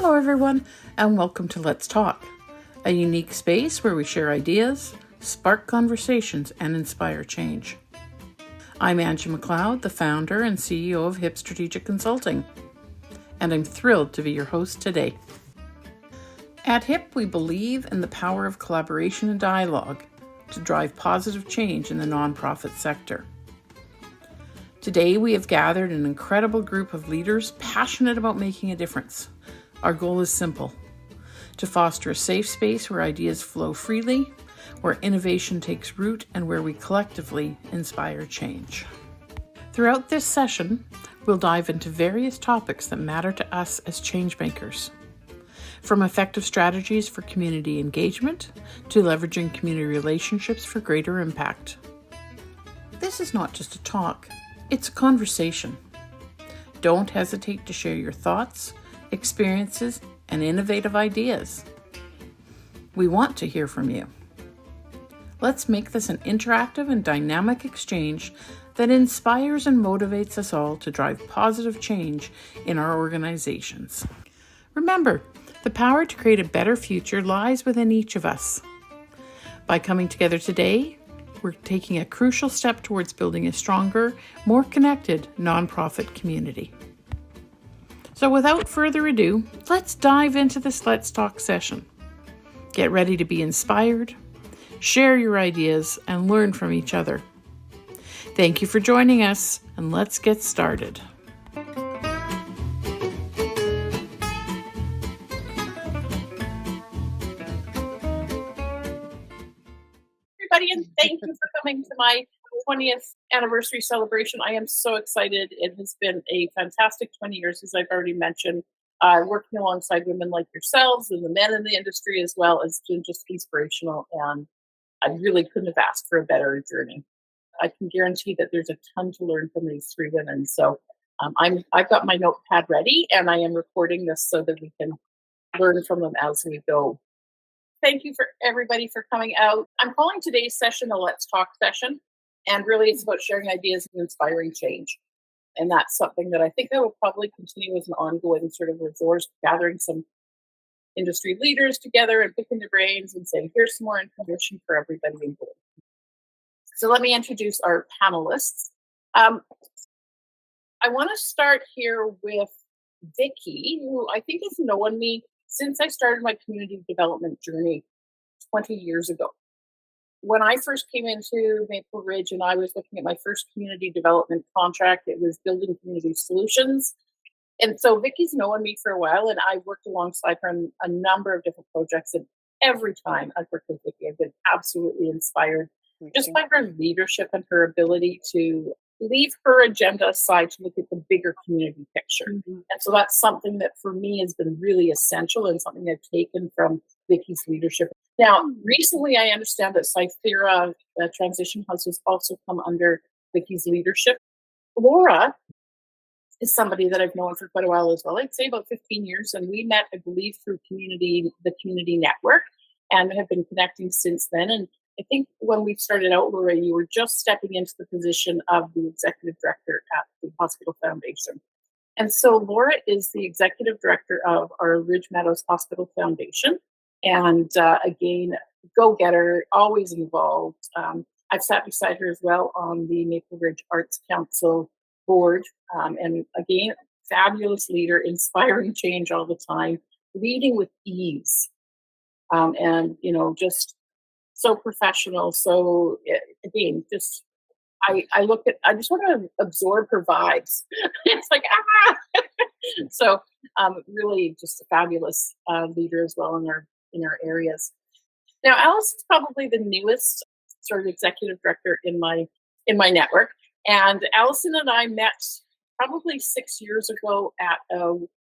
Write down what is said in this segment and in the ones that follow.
Hello everyone, and welcome to Let's Talk, a unique space where we share ideas, spark conversations, and inspire change. I'm Angie McLeod, the founder and CEO of HIP Strategic Consulting, and I'm thrilled to be your host today. At HIP, we believe in the power of collaboration and dialogue to drive positive change in the nonprofit sector. Today, we have gathered an incredible group of leaders passionate about making a difference. Our goal is simple: to foster a safe space where ideas flow freely, where innovation takes root, and where we collectively inspire change. Throughout this session, we'll dive into various topics that matter to us as changemakers, from effective strategies for community engagement to leveraging community relationships for greater impact. This is not just a talk, it's a conversation. Don't hesitate to share your thoughts, experiences, and innovative ideas. We want to hear from you. Let's make this an interactive and dynamic exchange that inspires and motivates us all to drive positive change in our organizations. Remember, the power to create a better future lies within each of us. By coming together today, we're taking a crucial step towards building a stronger, more connected nonprofit community. So without further ado, let's dive into this Let's Talk session. Get ready to be inspired, share your ideas, and learn from each other. Thank you for joining us, and let's get started. Everybody, and thank you for coming to my 20th anniversary celebration. I am so excited. It has been a fantastic 20 years, as I've already mentioned, working alongside women like yourselves and the men in the industry as well. Has been just inspirational, and I really couldn't have asked for a better journey. I can guarantee that there's a ton to learn from these three women. So I've got my notepad ready, and I am recording this so that we can learn from them as we go. Thank you for everybody for coming out. I'm calling today's session a Let's Talk session, and really it's about sharing ideas and inspiring change. And that's something that I think I will probably continue as an ongoing sort of resource, gathering some industry leaders together and picking their brains and saying, here's some more information for everybody involved. So let me introduce our panelists. I want to start here with Vicki, who I think has known me since I started my community development journey 20 years ago. When I first came into Maple Ridge and I was looking at my first community development contract, it was building community solutions. And so Vicki's known me for a while, and I worked alongside her on a number of different projects. And every time I've worked with Vicki, I've been absolutely inspired just by her leadership and her ability to leave her agenda aside to look at the bigger community picture. Mm-hmm. And so that's something that for me has been really essential and something I've taken from Vicki's leadership. Now, recently I understand that Cythera Transition House has also come under Vicki's leadership. Laura is somebody that I've known for quite a while as well. I'd say about 15 years. And we met, I believe, through the community network, and have been connecting since then. And I think when we started out, Laura, you were just stepping into the position of the executive director at the Hospital Foundation. And so Laura is the executive director of our Ridge Meadows Hospital Foundation. And again, go-getter, always involved. I've sat beside her as well on the Maple Ridge Arts Council board. And again, fabulous leader, inspiring change all the time, leading with ease. And, just so professional. So again, just I just want to absorb her vibes. It's like, So really just a fabulous leader as well in our areas. Now, Alice is probably the newest sort of executive director in my network. And Alison and I met probably 6 years ago at a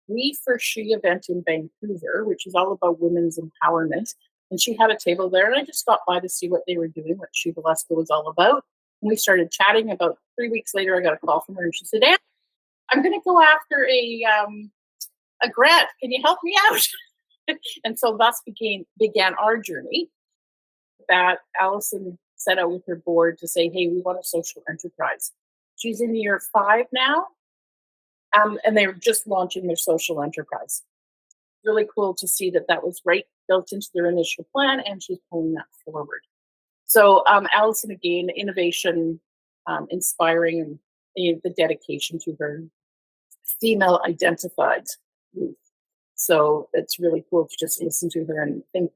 We for She event in Vancouver, which is all about women's empowerment. And she had a table there, and I just stopped by to see what they were doing, what ShEvalesco was all about. And we started chatting. About 3 weeks later, I got a call from her, and she said, "Anne, I'm going to go after a grant. Can you help me out?" And so thus began our journey. That Alison set out with her board to say, "Hey, we want a social enterprise." She's in year 5 now, and they're just launching their social enterprise. really cool to see that that was right built into their initial plan, and she's pulling that forward. So, Alison, again, innovation, inspiring, and the dedication to her female identified youth. So it's really cool to just listen to her and think,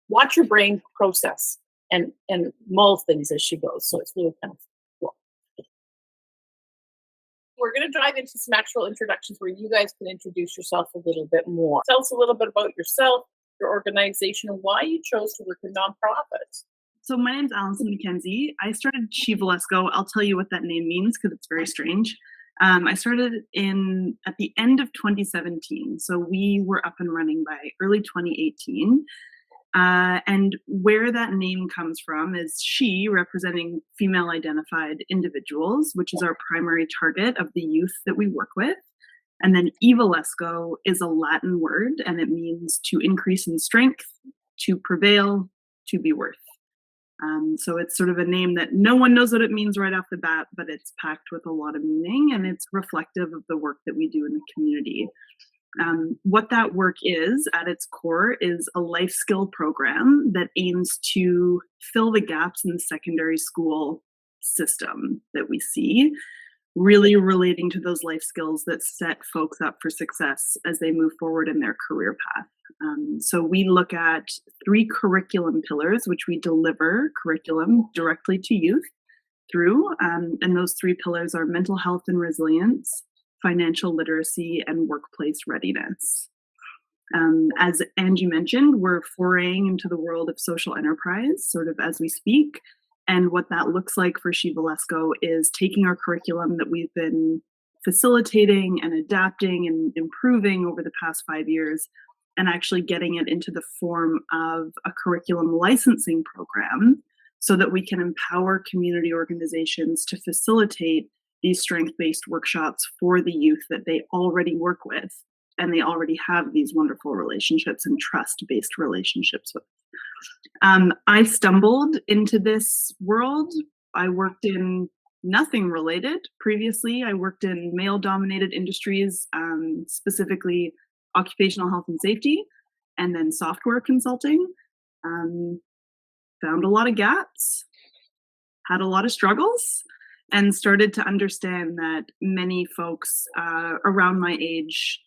watch your brain process and mull things as she goes. So it's really kind of cool. We're going to dive into some actual introductions where you guys can introduce yourself a little bit more. Tell us a little bit about yourself, your organization, and why you chose to work in nonprofits. So my name's Alison McKenzie. I started ShEvalesco. I'll tell you what that name means because it's very strange. I started at the end of 2017. So we were up and running by early 2018. And where that name comes from is she, representing female identified individuals, which is our primary target of the youth that we work with. And then ShEvalesco is a Latin word, and it means to increase in strength, to prevail, to be worth. So it's sort of a name that no one knows what it means right off the bat, but it's packed with a lot of meaning, and it's reflective of the work that we do in the community. What that work is at its core is a life skill program that aims to fill the gaps in the secondary school system that we see, really relating to those life skills that set folks up for success as they move forward in their career path. So we look at 3 curriculum pillars, which we deliver curriculum directly to youth through. And those 3 pillars are mental health and resilience, financial literacy, and workplace readiness. As Angie mentioned, we're foraying into the world of social enterprise, sort of as we speak. And what that looks like for ShEvalesco is taking our curriculum that we've been facilitating and adapting and improving over the past 5 years, and actually getting it into the form of a curriculum licensing program so that we can empower community organizations to facilitate these strength-based workshops for the youth that they already work with, and they already have these wonderful relationships and trust-based relationships with. I stumbled into this world. I worked in nothing related previously. I worked in male-dominated industries, specifically occupational health and safety, and then software consulting. Found a lot of gaps, had a lot of struggles, and started to understand that many folks around my age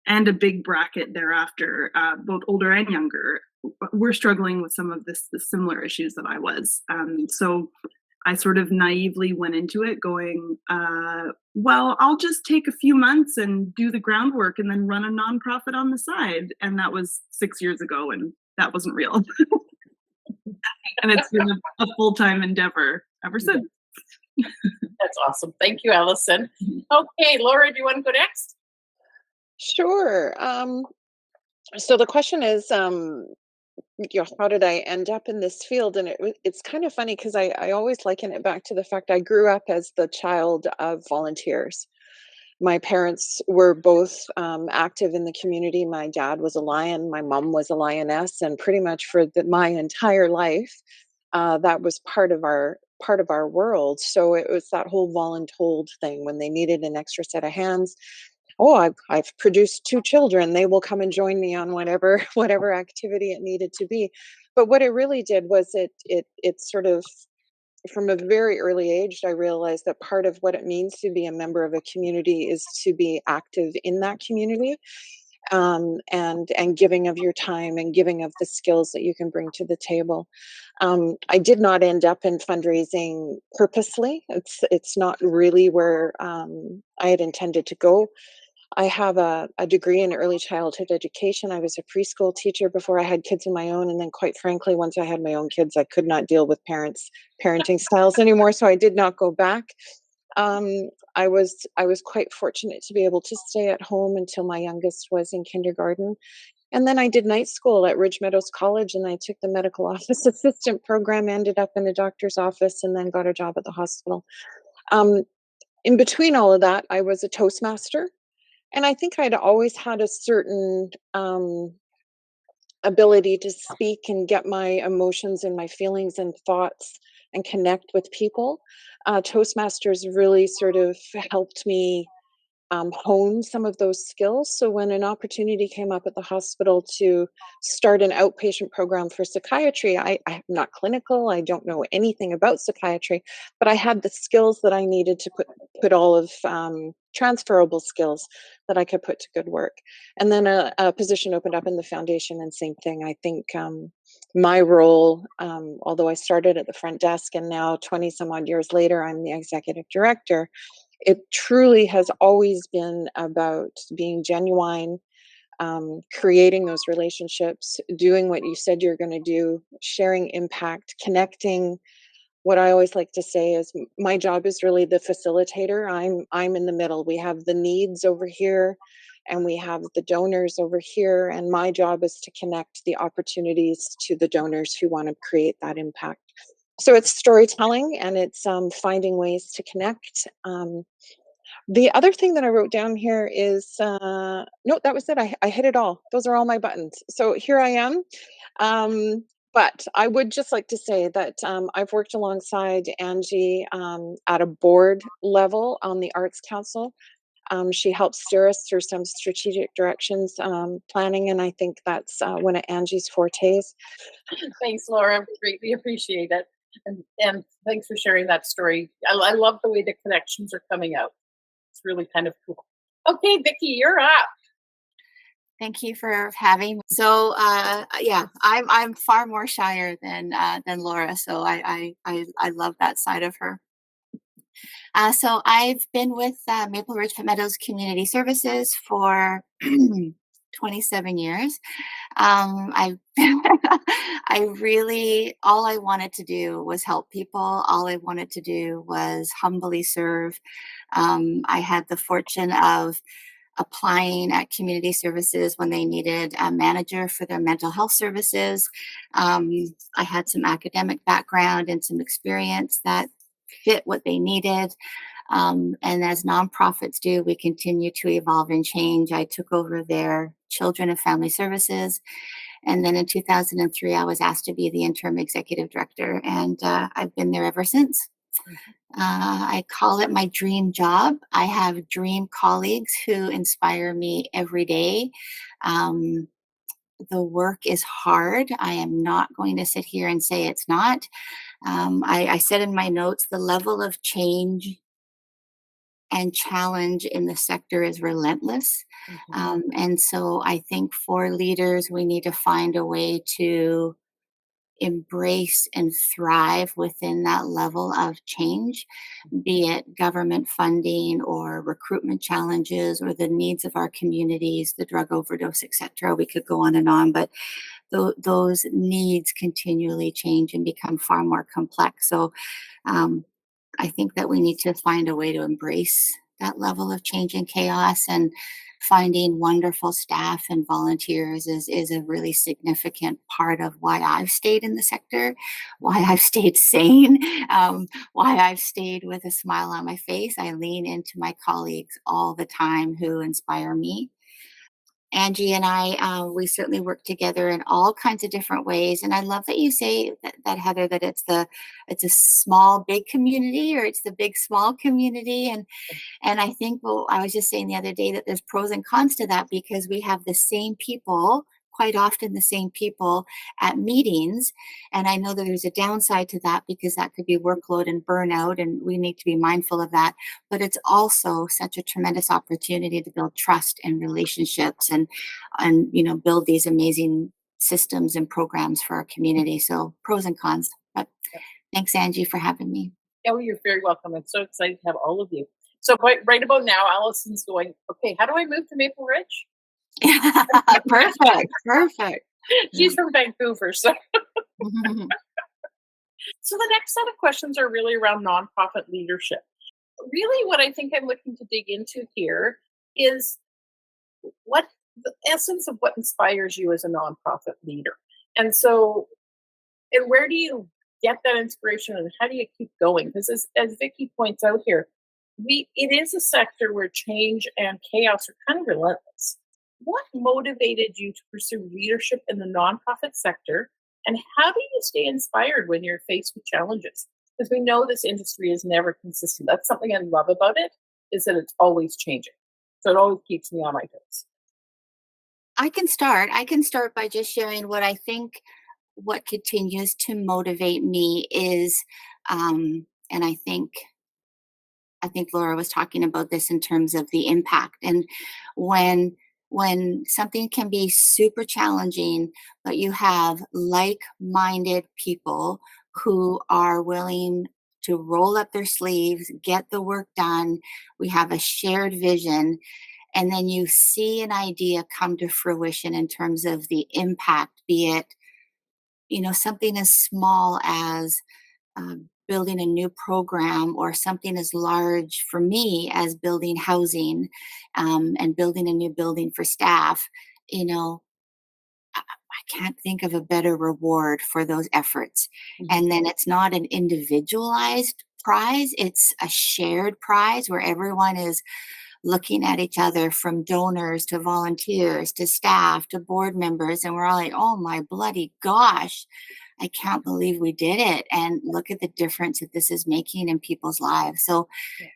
and a big bracket thereafter, both older and younger, were struggling with some of the similar issues that I was. So I sort of naively went into it going, well, I'll just take a few months and do the groundwork and then run a nonprofit on the side. And that was 6 years ago, and that wasn't real. And it's been a full-time endeavor ever since. That's awesome. Thank you, Alison. Okay, Laura, do you want to go next? Sure. So the question is, how did I end up in this field? And it's kind of funny because I always liken it back to the fact I grew up as the child of volunteers. My parents were both active in the community. My dad was a lion, my mom was a lioness, and pretty much for my entire life, that was part of our world. So it was that whole voluntold thing when they needed an extra set of hands. Oh, I've produced 2 children. They will come and join me on whatever activity it needed to be. But what it really did was it sort of, from a very early age, I realized that part of what it means to be a member of a community is to be active in that community, and giving of your time and giving of the skills that you can bring to the table. I did not end up in fundraising purposely. It's not really where I had intended to go. I have a degree in early childhood education. I was a preschool teacher before I had kids of my own. And then quite frankly, once I had my own kids, I could not deal with parenting styles anymore. So I did not go back. I was quite fortunate to be able to stay at home until my youngest was in kindergarten. And then I did night school at Ridge Meadows College, and I took the medical office assistant program, ended up in a doctor's office, and then got a job at the hospital. In between all of that, I was a Toastmaster. And I think I'd always had a certain ability to speak and get my emotions and my feelings and thoughts and connect with people. Toastmasters really sort of helped me hone some of those skills. So when an opportunity came up at the hospital to start an outpatient program for psychiatry, I'm not clinical, I don't know anything about psychiatry, but I had the skills that I needed to put all of transferable skills that I could put to good work. And then a position opened up in the foundation, and same thing. I think my role, although I started at the front desk and now 20 some odd years later, I'm the executive director, it truly has always been about being genuine, creating those relationships, doing what you said you're going to do, sharing impact, connecting. What I always like to say is my job is really the facilitator. I'm in the middle. We have the needs over here and we have the donors over here, and my job is to connect the opportunities to the donors who want to create that impact. So it's storytelling, and it's finding ways to connect. The other thing that I wrote down here is no, that was it. I hit it all. Those are all my buttons. So here I am. But I would just like to say that I've worked alongside Angie at a board level on the Arts Council. She helps steer us through some strategic directions, planning, and I think that's one of Angie's fortes. Thanks, Laura. Greatly appreciate it. And thanks for sharing that story. I love the way the connections are coming out. It's really kind of cool. Okay, Vicki, you're up. Thank you for having me. So, yeah, I'm far more shyer than Laura. So I love that side of her. So I've been with Maple Ridge Meadows Community Services for 27 years. I I really, all I wanted to do was help people. All I wanted to do was humbly serve. I had the fortune of applying at community services when they needed a manager for their mental health services. I had some academic background and some experience that fit what they needed. And as nonprofits do, we continue to evolve and change. I took over their children and family services. And then in 2003, I was asked to be the interim executive director, and I've been there ever since. I call it my dream job. I have dream colleagues who inspire me every day. The work is hard. I am not going to sit here and say it's not. I said in my notes, the level of change and challenge in the sector is relentless. And so I think for leaders, we need to find a way to embrace and thrive within that level of change, be it government funding or recruitment challenges or the needs of our communities, the drug overdose, etc. We could go on and on, but those needs continually change and become far more complex. So I think that we need to find a way to embrace that level of change and chaos, and finding wonderful staff and volunteers is a really significant part of why I've stayed in the sector, why I've stayed sane, why I've stayed with a smile on my face. I lean into my colleagues all the time who inspire me. Angie and I, we certainly work together in all kinds of different ways. And I love that you say that Heather, that it's a small, big community, or it's the big, small community. And I think, well, I was just saying the other day that there's pros and cons to that, because we have the same people, quite often the same people at meetings. And I know that there's a downside to that, because that could be workload and burnout, and we need to be mindful of that. But it's also such a tremendous opportunity to build trust and relationships, and build these amazing systems and programs for our community. So pros and cons. But thanks, Angie, for having me. Oh, you're very welcome. I'm so excited to have all of you. So right about now, Alison's going, okay, how do I move to Maple Ridge? Perfect. She's from Vancouver, so. So the next set of questions are really around nonprofit leadership. Really, what I think I'm looking to dig into here is what the essence of what inspires you as a nonprofit leader. And where do you get that inspiration, and how do you keep going? Because as Vicki points out here, it is a sector where change and chaos are kind of relentless. What motivated you to pursue leadership in the nonprofit sector, and how do you stay inspired when you're faced with challenges? Because we know this industry is never consistent. That's something I love about it, is that it's always changing. So it always keeps me on my toes. I can start. I can start by just sharing what I think what continues to motivate me is, and I think Laura was talking about this in terms of the impact. And when when something can be super challenging, but you have like-minded people who are willing to roll up their sleeves, get the work done, we have a shared vision, and then you see an idea come to fruition in terms of the impact, be it, something as small as building a new program, or something as large for me as building housing, and building a new building for staff. you know I can't think of a better reward for those efforts. Mhm. And then it's not an individualized prize, it's a shared prize where everyone is looking at each other, from donors to volunteers to staff to board members, and we're all like, oh my bloody gosh, I can't believe we did it. And look at the difference that this is making in people's lives. So Yeah.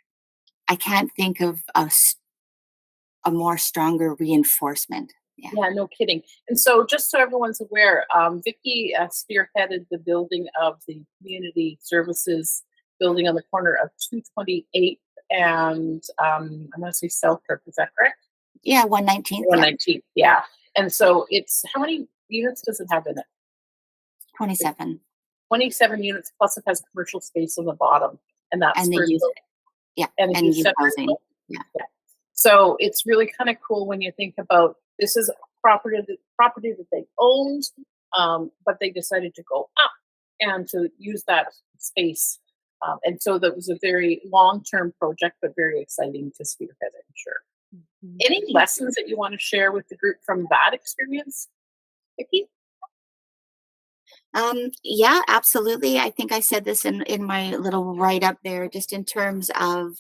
I can't think of a more stronger reinforcement. Yeah. Yeah, no kidding. And so, just so everyone's aware, Vicky spearheaded the building of the community services building on the corner of 228 and I'm going to say Selkirk. Is that correct? Yeah, 119th, yeah, 119th. Yeah. And so, it's how many units does it have in it? 27. 27 units, plus it has commercial space on the bottom, and that's And they for use it. Yeah, and and you use said housing. Yeah. yeah. So it's really kind of cool when you think about this is property that they owned, but they decided to go up and to use that space. And so that was a very long-term project, but very exciting to spearhead, I'm sure. Mhm. Any lessons that you want to share with the group from that experience, Vicki? Yeah, absolutely. I think I said this in my little write up there, just in terms of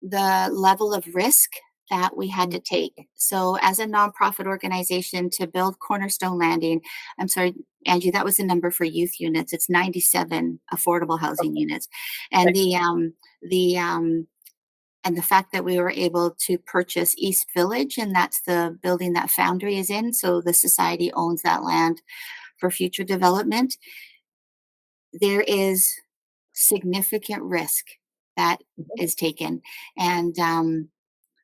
the level of risk that we had to take. So, as a nonprofit organization, to build Cornerstone Landing, I'm sorry, Angie, that was the number for youth units. It's 97 affordable housing units, and Okay. the fact that we were able to purchase East Village, and that's the building that Foundry is in. So the society owns that land for future development. There is significant risk that Mhm. is taken, and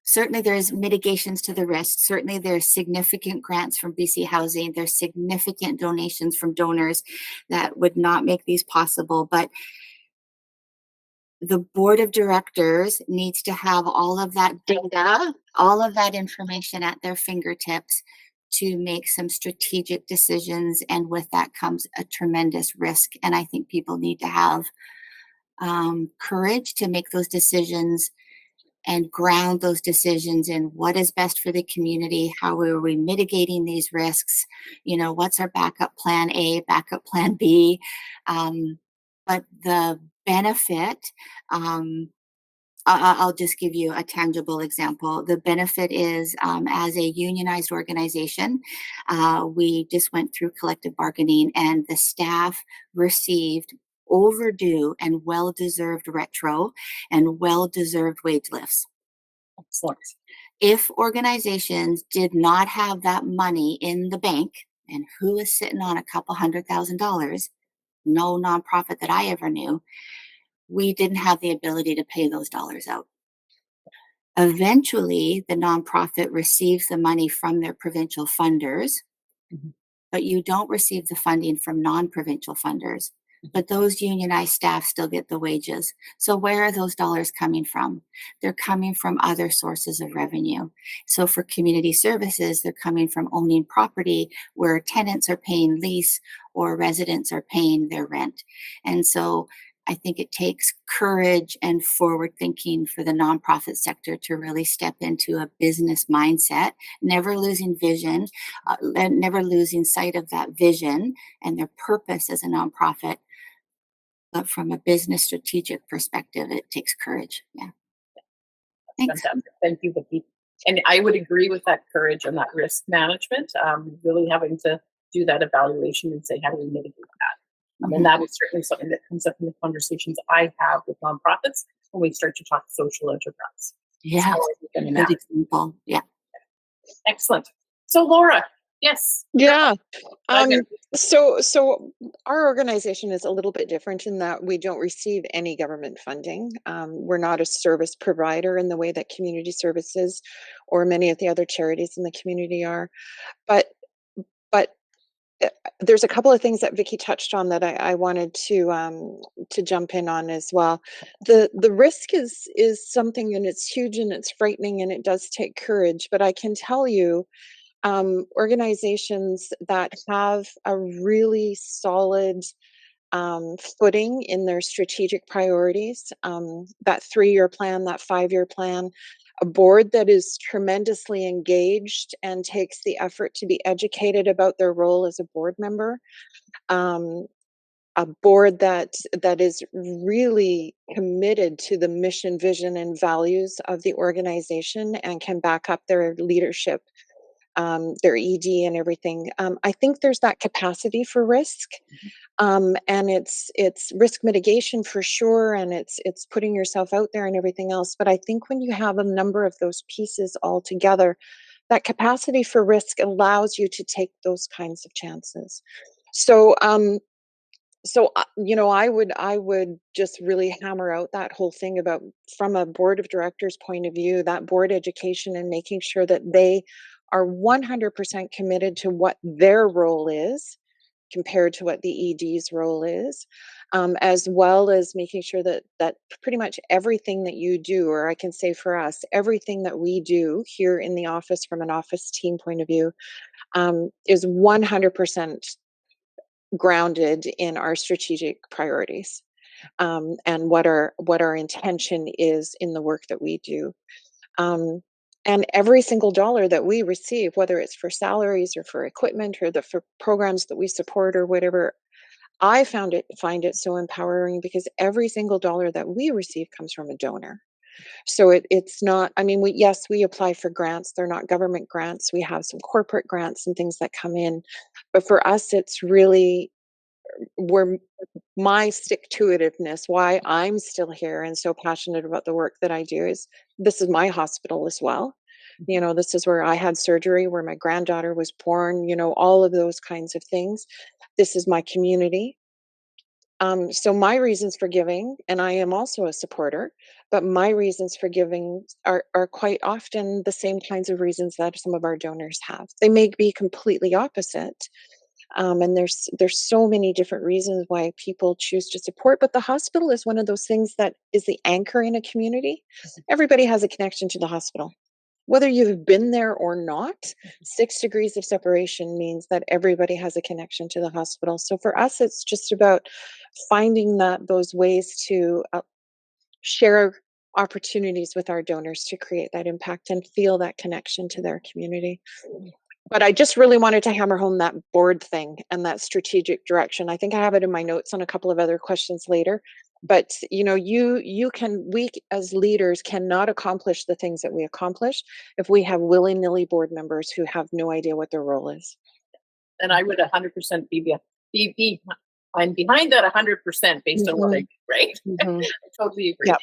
certainly there's mitigations to the risk. Certainly there's significant grants from BC Housing. There's significant donations from donors that would not make these possible. But the board of directors needs to have all of that data, all of that information at their fingertips to make some strategic decisions. And with that comes a tremendous risk. And I think people need to have courage to make those decisions and ground those decisions in what is best for the community. How are we mitigating these risks? What's our backup plan A, backup plan B? But the benefit, I'll just give you a tangible example. The benefit is, as a unionized organization, we just went through collective bargaining, and the staff received overdue and well deserved retro and well deserved wage lifts. Excellent. If organizations did not have that money in the bank, and who is sitting on a couple $100,000? No nonprofit that I ever knew. We didn't have the ability to pay those dollars out. Eventually, the nonprofit receives the money from their provincial funders, Mhm. but you don't receive the funding from non-provincial funders. But those unionized staff still get the wages. So where are those dollars coming from? They're coming from other sources of revenue. So for community services, they're coming from owning property where tenants are paying lease or residents are paying their rent. And so I think it takes courage and forward thinking for the nonprofit sector to really step into a business mindset, never losing vision, and never losing sight of that vision and their purpose as a nonprofit. But from a business strategic perspective, it takes courage. Yeah. Thanks. Fantastic. Thank you, Vicki. And I would agree with that courage and that risk management, really having to do that evaluation and say, how do we mitigate that? And Mhm. that is certainly something that comes up in the conversations I have with nonprofits when we start to talk social enterprise. Yeah. And Good example. Yeah. excellent. So Laura, yes. Yeah. I'm gonna- So our organization is a little bit different in that we don't receive any government funding. We're not a service provider in the way that community services or many of the other charities in the community are. But but there's a couple of things that Vicky touched on that I wanted to jump in on as well. The risk is something, and it's huge and it's frightening and it does take courage. But I can tell you, organizations that have a really solid footing in their strategic priorities, that 3-year plan, that 5-year plan, a board that is tremendously engaged and takes the effort to be educated about their role as a board member, um, a board that is really committed to the mission, vision, and values of the organization and can back up their leadership, their ED and everything. I think there's that capacity for risk, and it's risk mitigation for sure, and it's putting yourself out there and everything else. But I think when you have a number of those pieces all together, that capacity for risk allows you to take those kinds of chances. So, I would just really hammer out that whole thing about, from a board of directors point of view, that board education and making sure that they are 100% committed to what their role is compared to what the ED's role is, as well as making sure that pretty much everything that you do, or I can say for us, everything that we do here in the office from an office team point of view, is 100% grounded in our strategic priorities, and what our intention is in the work that we do. Um, and every single dollar that we receive, whether it's for salaries or for equipment or for programs that we support or whatever, I find it so empowering because every single dollar that we receive comes from a donor. So it's not, I mean, we apply for grants. They're not government grants. We have some corporate grants and things that come in. But for us, it's really where my stick to itiveness, why I'm still here and so passionate about the work that I do, is this is my hospital as well. This is where I had surgery, where my granddaughter was born, all of those kinds of things. This is my community. So my reasons for giving, and I am also a supporter, but my reasons for giving are quite often the same kinds of reasons that some of our donors have. They may be completely opposite, and there's so many different reasons why people choose to support. But the hospital is one of those things that is the anchor in a community. Everybody has a connection to the hospital, whether you've been there or not. 6 degrees of separation means that everybody has a connection to the hospital. So for us, it's just about finding those ways to share opportunities with our donors to create that impact and feel that connection to their community. But I just really wanted to hammer home that board thing and that strategic direction. I think I have it in my notes on a couple of other questions later. But we as leaders cannot accomplish the things that we accomplish if we have willy-nilly board members who have no idea what their role is. And I would 100% I'm behind that 100% based on what I do, right? Mhm. I totally agree. Yeah.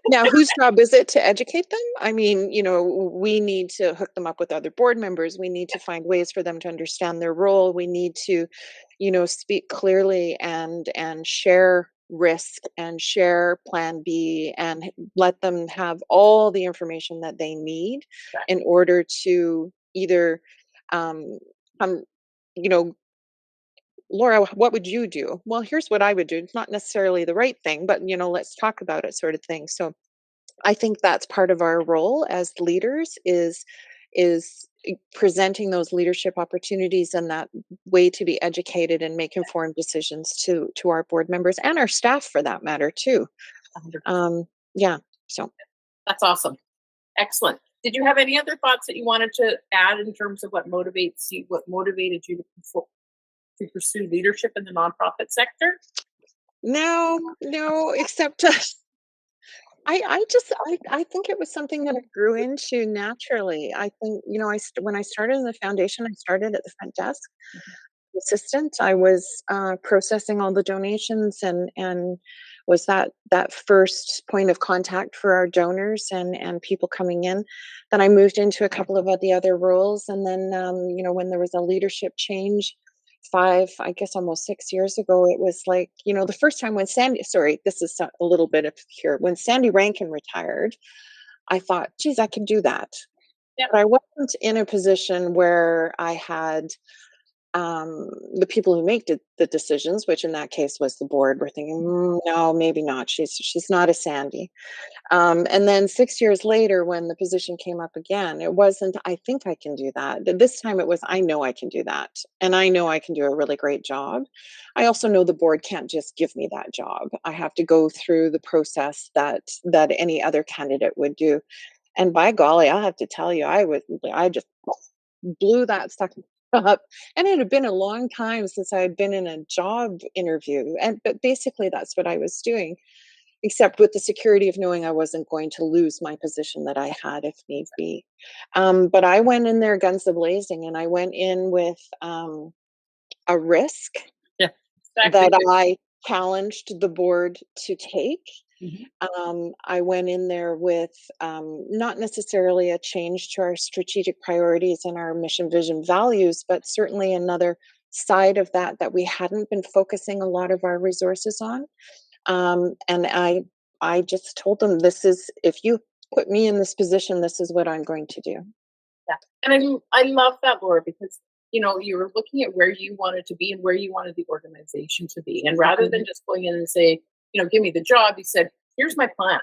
Now, whose job is it to educate them? I mean, we need to hook them up with other board members. We need to find ways for them to understand their role. We need to, speak clearly and share risk and share plan B and let them have all the information that they need in order to either um, come, Laura, what would you do? Well, here's what I would do. It's not necessarily the right thing, but let's talk about it, sort of thing. So I think that's part of our role as leaders is presenting those leadership opportunities and that way to be educated and make informed decisions to our board members and our staff for that matter too. 100%. Yeah. So That's awesome. Excellent. Did you have any other thoughts that you wanted to add in terms of what motivated you to pursue leadership in the nonprofit sector? no, except I think it was something that I grew into naturally. I think, when I started in the foundation, I started at the front desk assistant. I was processing all the donations and was that first point of contact for our donors and people coming in. Then I moved into a couple of the other roles, and then when there was a leadership change, I guess almost 6 years ago, it was like, the first time when this is a little bit of here, when Sandy Rankin retired, I thought, geez, I could do that. Yep. But I wasn't in a position where I had the people who make the decisions, which in that case was the board, were thinking, no, maybe not. She's not a Sandy. And then 6 years later, when the position came up again, it wasn't, I think I can do that. This time it was, I know I can do that. And I know I can do a really great job. I also know the board can't just give me that job. I have to go through the process that any other candidate would do. And by golly, I'll have to tell you, I just blew that stuff up. And it had been a long time since I had been in a job interview. But basically that's what I was doing, except with the security of knowing I wasn't going to lose my position that I had if need be. But I went in there guns a-blazing, and I went in with a risk Yeah, exactly. that I challenged the board to take. I went in there with not necessarily a change to our strategic priorities and our mission, vision, values, but certainly another side of that we hadn't been focusing a lot of our resources on. And I just told them, if you put me in this position, this is what I'm going to do. Yeah. And I love that, Laura, because you were looking at where you wanted to be and where you wanted the organization to be. And rather than just going in and say, give me the job, you said, here's my plan.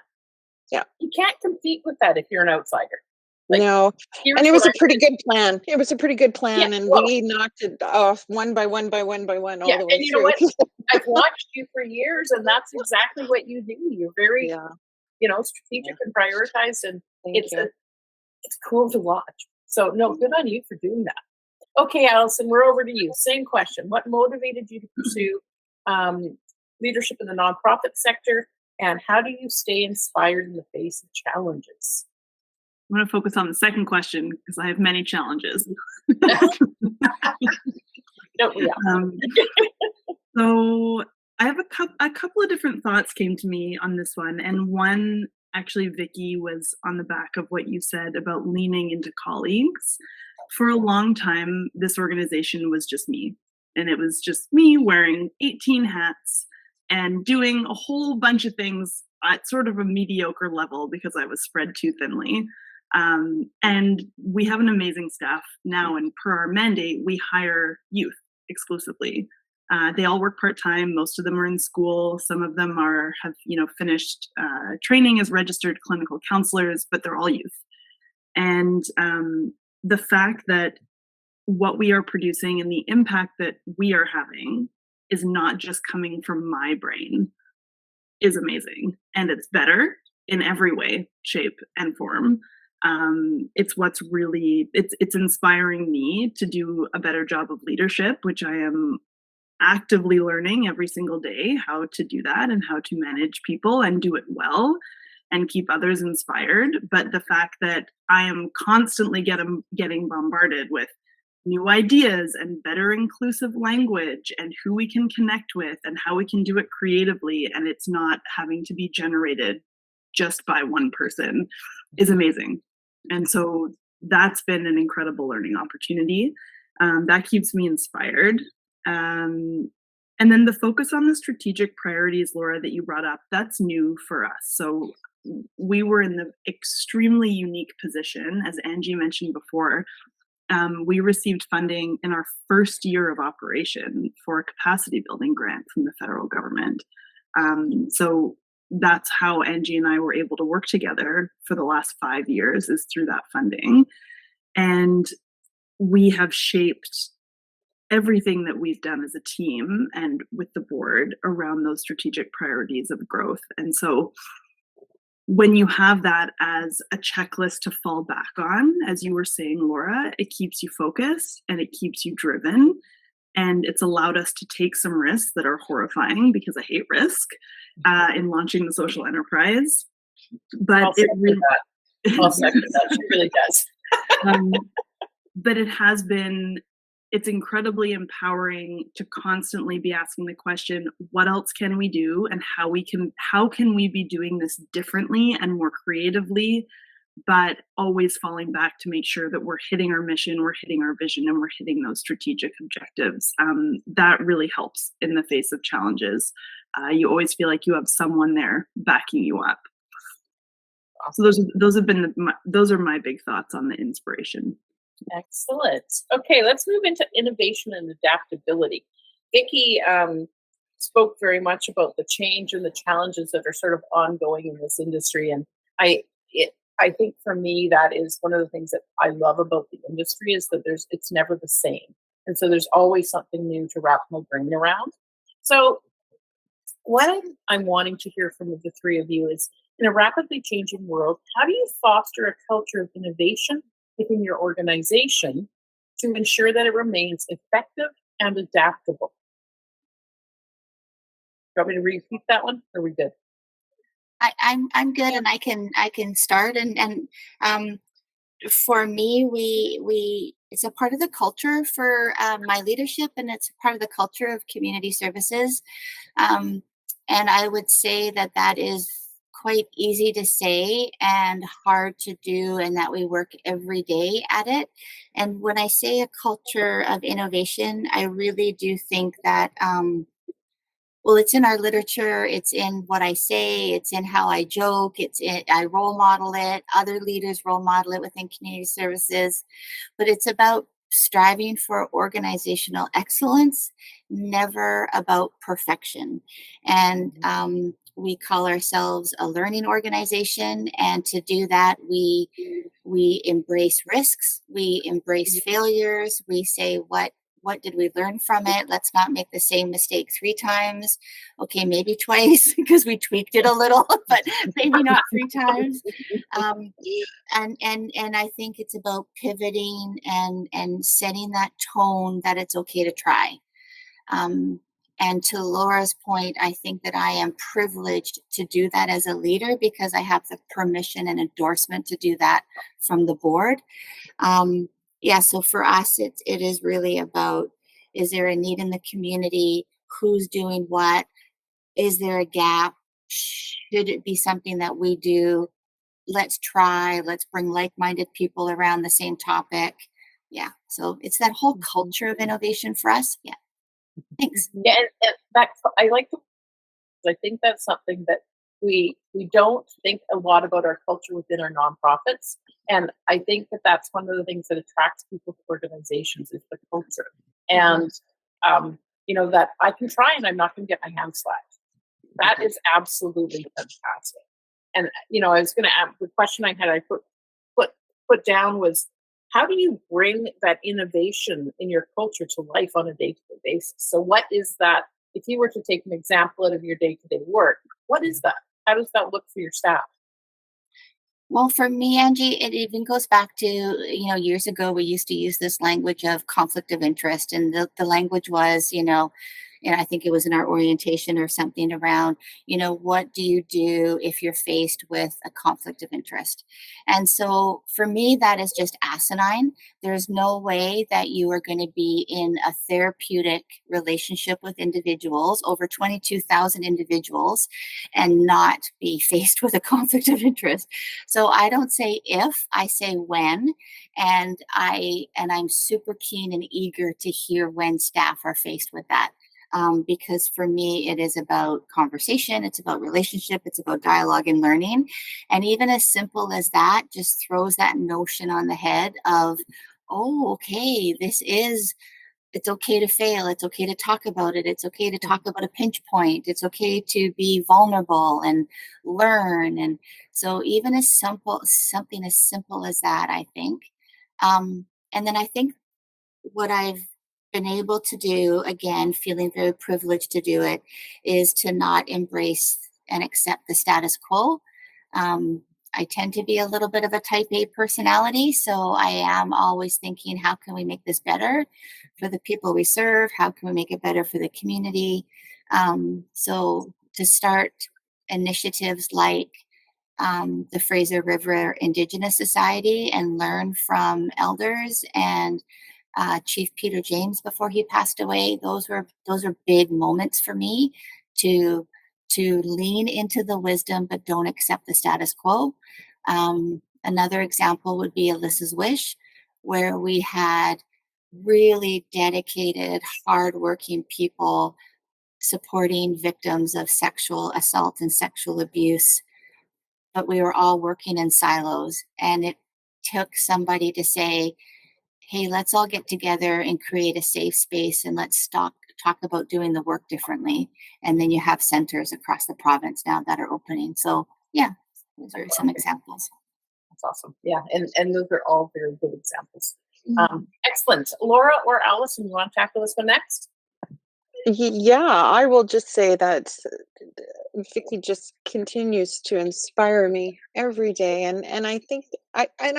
Yeah. You can't compete with that if you're an outsider. No. And it was a pretty good plan. It was a pretty good plan. Yeah, and well, we knocked it off one by one by one by one all the way and you through. know what? I've watched you for years, and that's exactly what you do. You're very, strategic and prioritized, and it's cool to watch. So no, good on you for doing that. Okay, Alison, we're over to you. Same question. What motivated you to pursue leadership in the nonprofit sector, and how do you stay inspired in the face of challenges? I'm going to focus on the second question because I have many challenges. So I have a couple of different thoughts came to me on this one, and one actually, Vicky, was on the back of what you said about leaning into colleagues. For a long time, this organization was just me, and it was just me wearing 18 hats and doing a whole bunch of things at sort of a mediocre level because I was spread too thinly. And we have an amazing staff now, and per our mandate, we hire youth exclusively. They all work part-time. Most of them are in school. Some of them have finished training as registered clinical counselors, but they're all youth. And the fact that what we are producing and the impact that we are having is not just coming from my brain is amazing. And it's better in every way, shape, and form. It's what's really, it's inspiring me to do a better job of leadership, which I am actively learning every single day how to do that and how to manage people and do it well and keep others inspired. But the fact that I am constantly getting bombarded with new ideas and better inclusive language and who we can connect with and how we can do it creatively, and it's not having to be generated just by one person, is amazing. And so that's been an incredible learning opportunity. That keeps me inspired. And then the focus on the strategic priorities, Laura, that you brought up, that's new for us. So we were in the extremely unique position, as Angie mentioned before. We received funding in our first year of operation for a capacity building grant from the federal government. So that's how Angie and I were able to work together for the last 5 years, is through that funding. And we have shaped everything that we've done as a team and with the board around those strategic priorities of growth. And so when you have that as a checklist to fall back on, as you were saying, Laura, it keeps you focused and it keeps you driven. And it's allowed us to take some risks that are horrifying, because I hate risk in launching the social enterprise. But it really, I'll second that. She really does. But it has been it's incredibly empowering to constantly be asking the question, what else can we do, and how can we be doing this differently and more creatively, but always falling back to make sure that we're hitting our mission, we're hitting our vision, and we're hitting those strategic objectives. That really helps in the face of challenges. You always feel like you have someone there backing you up. So those are my big thoughts on the inspiration. Excellent. Okay, let's move into innovation and adaptability. Vicky spoke very much about the change and the challenges that are sort of ongoing in this industry, and I think for me that is one of the things that I love about the industry is that it's never the same, and so there's always something new to wrap my brain around. So what I'm wanting to hear from the three of you is, in a rapidly changing world, how do you foster a culture of innovation within your organization to ensure that it remains effective and adaptable? Do you want me to repeat that one? Or are we good? I'm good, and I can start. And for me, we it's a part of the culture for my leadership, and it's part of the culture of community services. And I would say that is quite easy to say and hard to do, and that we work every day at it. And when I say a culture of innovation, I really do think that well, it's in our literature, it's in what I say, it's in how I joke, I role model it, other leaders role model it within community services, but it's about striving for organizational excellence, never about perfection. And we call ourselves a learning organization, and to do that, we embrace risks, we embrace failures, we say what did we learn from it? Let's not make the same mistake 3 times. Okay, maybe twice because we tweaked it a little, but maybe not 3 times. And I think it's about pivoting and setting that tone that it's okay to try. And to Laura's point, I think that I am privileged to do that as a leader because I have the permission and endorsement to do that from the board. Yeah, so for us, it is really about, is there a need in the community? Who's doing what? Is there a gap? Should it be something that we do? Let's try. Let's bring like-minded people around the same topic. Yeah, so it's that whole culture of innovation for us. Yeah, thanks. Yeah, and that I like to. I think that's something that we don't think a lot about our culture within our nonprofits, and I think that that's one of the things that attracts people to organizations is the culture, and that I can try and I'm not going to get my hand slapped. That is absolutely fantastic. And I was going to ask the question I had put down was, how do you bring that innovation in your culture to life on a day-to-day basis? So what is that? If you were to take an example out of your day-to-day work, what is that? How does that look for your staff? Well, for me, Angie, it even goes back to, years ago, we used to use this language of conflict of interest. And the language was, and I think it was in our orientation or something around, what do you do if you're faced with a conflict of interest? And so for me, that is just asinine. There's no way that you are going to be in a therapeutic relationship with individuals, over 22,000 individuals, and not be faced with a conflict of interest. So I don't say if, I say when, and I'm super keen and eager to hear when staff are faced with that. Because for me, it is about conversation, it's about relationship, it's about dialogue and learning. And even as simple as that just throws that notion on the head of, oh, okay, it's okay to fail, it's okay to talk about it, it's okay to talk about a pinch point, it's okay to be vulnerable and learn. And so even something as simple as that, I think. And then I think what I've been able to do, again, feeling very privileged to do it, is to not embrace and accept the status quo. I tend to be a little bit of a type A personality, so I am always thinking, how can we make this better for the people we serve? How can we make it better for the community? So to start initiatives like the Fraser River Indigenous Society and learn from elders and Chief Peter James before he passed away. Those are big moments for me to lean into the wisdom, but don't accept the status quo. Another example would be Alyssa's Wish, where we had really dedicated, hardworking people supporting victims of sexual assault and sexual abuse, but we were all working in silos. And it took somebody to say, hey, let's all get together and create a safe space and let's talk about doing the work differently. And then you have centers across the province now that are opening. So yeah, those are some examples. That's awesome. Yeah, and those are all very good examples. Excellent. Laura or Alison, you want to tackle this one next? Yeah, I will just say that Vicky just continues to inspire me every day, and I think I and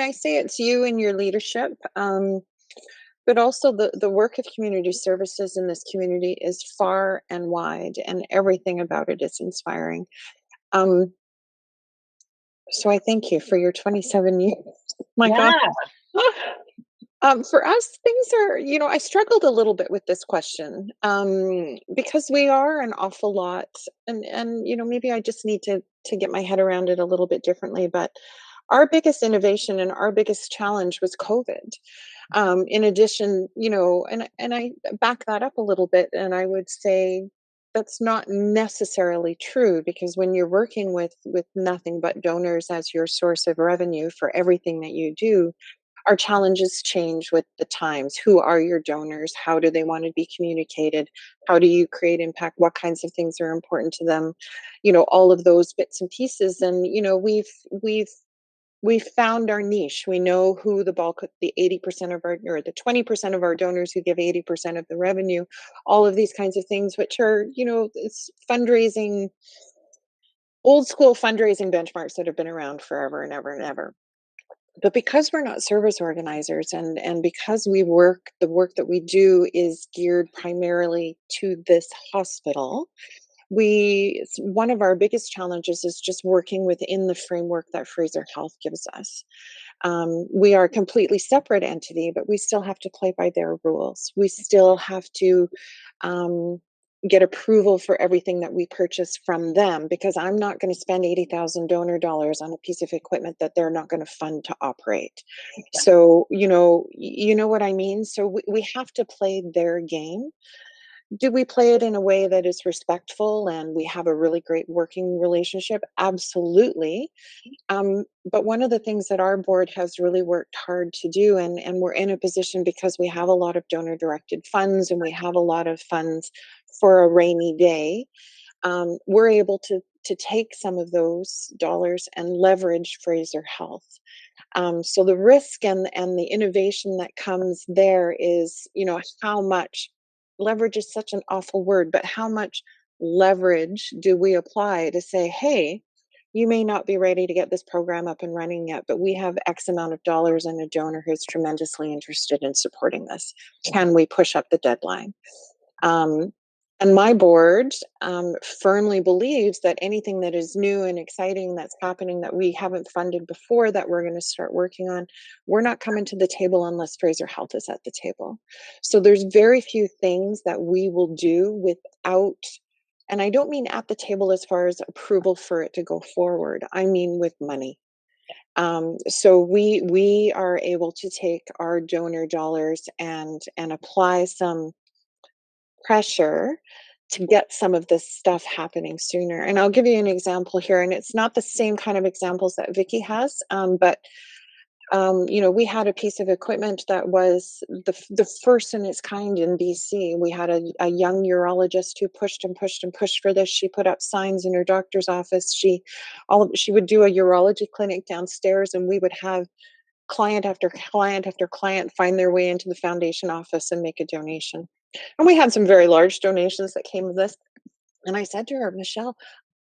I say it's you and your leadership, but also the work of community services in this community is far and wide, and everything about it is inspiring. Um, so I thank you for your 27 years. My Yeah. God. For us, things are, I struggled a little bit with this question, because we are an awful lot, and maybe I just need to get my head around it a little bit differently. But our biggest innovation and our biggest challenge was COVID. In addition, and I back that up a little bit, and I would say that's not necessarily true, because when you're working with nothing but donors as your source of revenue for everything that you do, our challenges change with the times. Who are your donors? How do they want to be communicated? How do you create impact? What kinds of things are important to them? All of those bits and pieces. And we've found our niche. We know who the 80% of our, or the 20% of our donors who give 80% of the revenue. All of these kinds of things, which are it's fundraising, old school fundraising benchmarks that have been around forever and ever and ever. But because we're not service organizers, and because the work that we do is geared primarily to this hospital, one of our biggest challenges is just working within the framework that Fraser Health gives us. We are a completely separate entity, but we still have to play by their rules. We still have to get approval for everything that we purchase from them, because I'm not going to spend $80,000 donor dollars on a piece of equipment that they're not going to fund to operate. So, what I mean? So we have to play their game. Do we play it in a way that is respectful and we have a really great working relationship? Absolutely. But one of the things that our board has really worked hard to do, and we're in a position because we have a lot of donor directed funds and we have a lot of funds for a rainy day, we're able to take some of those dollars and leverage Fraser Health. So the risk and the innovation that comes there is, how much leverage is such an awful word, but how much leverage do we apply to say, hey, you may not be ready to get this program up and running yet, but we have X amount of dollars and a donor who's tremendously interested in supporting this. Can we push up the deadline? And my board firmly believes that anything that is new and exciting that's happening that we haven't funded before, that we're going to start working on, we're not coming to the table unless Fraser Health is at the table. So there's very few things that we will do without, and I don't mean at the table as far as approval for it to go forward, I mean with money. So we are able to take our donor dollars and apply some pressure to get some of this stuff happening sooner. And I'll give you an example here, and it's not the same kind of examples that Vicky has, but we had a piece of equipment that was the first in its kind in BC. We had a young urologist who pushed and pushed and pushed for this. She put up signs in her doctor's office. She would do a urology clinic downstairs, and we would have client after client after client find their way into the foundation office and make a donation. And we had some very large donations that came of this. And I said to her, Michelle,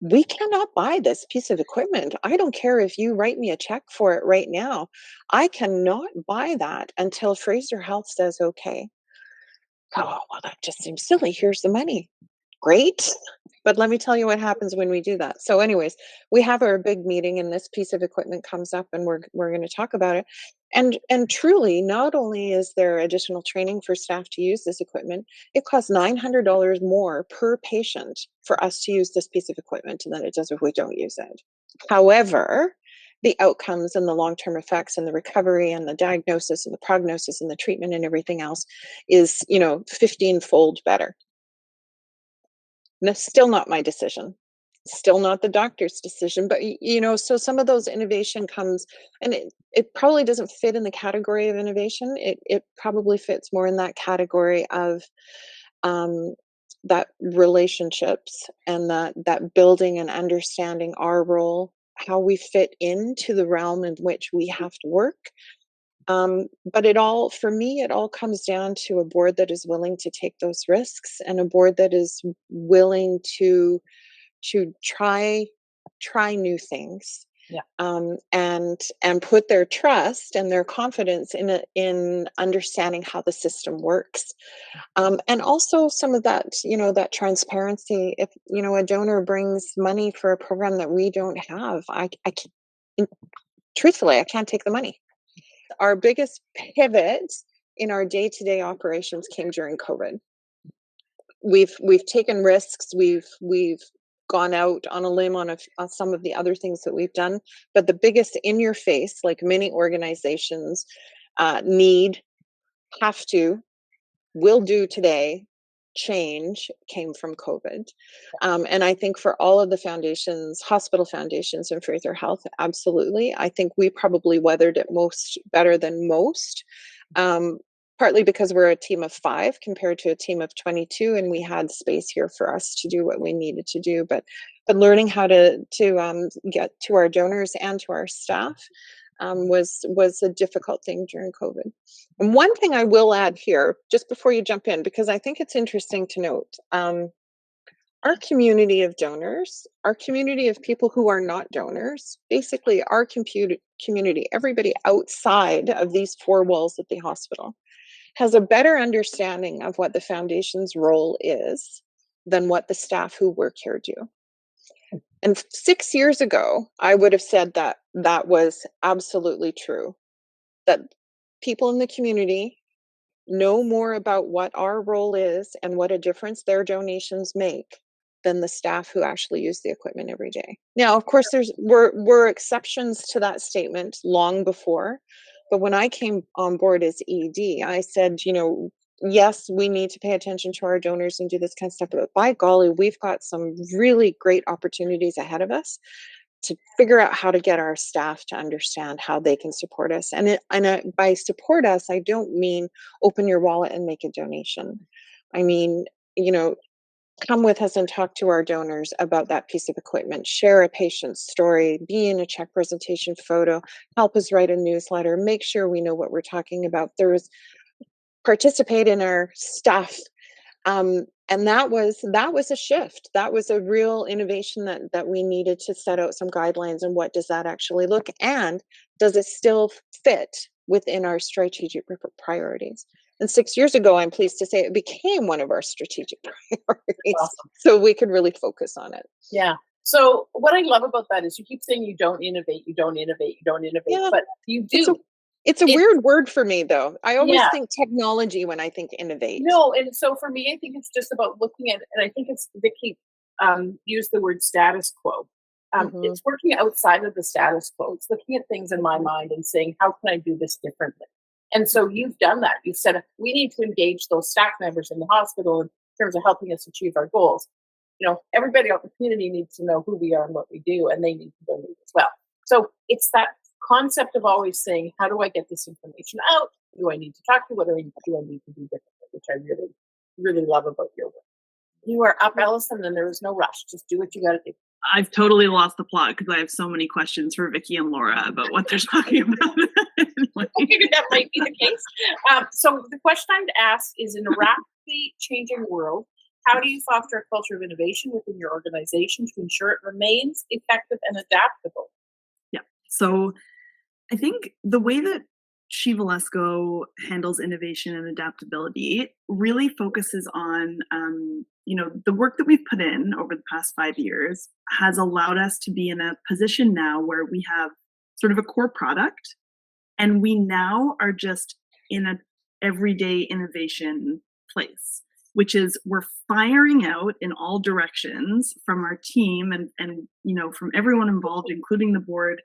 we cannot buy this piece of equipment. I don't care if you write me a check for it right now. I cannot buy that until Fraser Health says okay. Oh, well, that just seems silly. Here's the money. Great. But let me tell you what happens when we do that. So anyways, we have our big meeting and this piece of equipment comes up and we're going to talk about it. And truly, not only is there additional training for staff to use this equipment, it costs $900 more per patient for us to use this piece of equipment than it does if we don't use it. However, the outcomes and the long-term effects and the recovery and the diagnosis and the prognosis and the treatment and everything else is, 15-fold better. And that's still not my decision. Still not the doctor's decision, but so some of those innovation comes, and it probably doesn't fit in the category of innovation. It probably fits more in that category of that relationships and that building and understanding our role, how we fit into the realm in which we have to work. But for me, it all comes down to a board that is willing to take those risks, and a board that is willing to try new things. Yeah. And put their trust and their confidence in understanding how the system works, and also some of that that transparency. If a donor brings money for a program that we don't have, I can't, truthfully, I can't take the money. Our biggest pivot in our day-to-day operations came during COVID. We've taken risks. We've gone out on a limb on some of the other things that we've done, but the biggest in your face, like many organizations will do today, change came from COVID. And I think for all of the foundations, hospital foundations and Further Health, absolutely. I think we probably weathered it better than most. Partly because we're a team of 5 compared to a team of 22, and we had space here for us to do what we needed to do. But learning how to get to our donors and to our staff was a difficult thing during COVID. And one thing I will add here, just before you jump in, because I think it's interesting to note, our community of donors, our community of people who are not donors, basically our community, everybody outside of these 4 walls at the hospital, has a better understanding of what the foundation's role is than what the staff who work here do. And 6 years ago, I would have said that was absolutely true, that people in the community know more about what our role is and what a difference their donations make than the staff who actually use the equipment every day. Now, of course, were exceptions to that statement long before. But when I came on board as ED, I said, yes, we need to pay attention to our donors and do this kind of stuff. But by golly, we've got some really great opportunities ahead of us to figure out how to get our staff to understand how they can support us. And by support us, I don't mean open your wallet and make a donation. I mean, come with us and talk to our donors about that piece of equipment, share a patient's story, be in a check presentation photo, help us write a newsletter, make sure we know what we're talking about. Participate in our stuff. And that was a shift. That was a real innovation that we needed to set out some guidelines and what does that actually look, and does it still fit within our strategic priorities? And 6 years ago, I'm pleased to say it became one of our strategic priorities. Awesome. So we could really focus on it. Yeah. So what I love about that is you keep saying you don't innovate, Yeah, but you do. It's a weird word for me, though. I always Yeah. think technology when I think innovate. No, and so for me, I think it's just about looking at, and I think it's Vicky used the word status quo. It's working outside of the status quo. It's looking at things in my mind and saying, how can I do this differently? And so you've done that. You've said, we need to engage those staff members in the hospital in terms of helping us achieve our goals. Everybody out in the community needs to know who we are and what we do, and they need to donate as well. So it's that concept of always saying, how do I get this information out? Who do I need to talk to? What do I need to do differently? Which I really, really love about your work. You are up, Alison, and there is no rush. Just do what you got to do. I've totally lost the plot because I have so many questions for Vicky and Laura about what they're talking about. Maybe that might be the case. So the question I would ask is, in a rapidly changing world, how do you foster a culture of innovation within your organization to ensure it remains effective and adaptable? Yeah. So I think the way that ShEvalesco handles innovation and adaptability really focuses on, the work that we've put in over the past 5 years has allowed us to be in a position now where we have sort of a core product And we now are just in a everyday innovation place, which is we're firing out in all directions from our team and from everyone involved, including the board,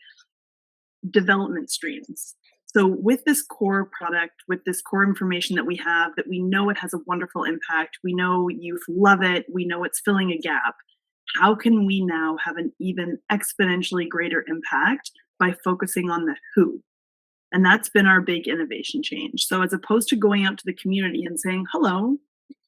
development streams. So with this core product, with this core information that we have, that we know it has a wonderful impact, we know youth love it, we know it's filling a gap, how can we now have an even exponentially greater impact by focusing on the who? And that's been our big innovation change. So as opposed to going out to the community and saying, hello,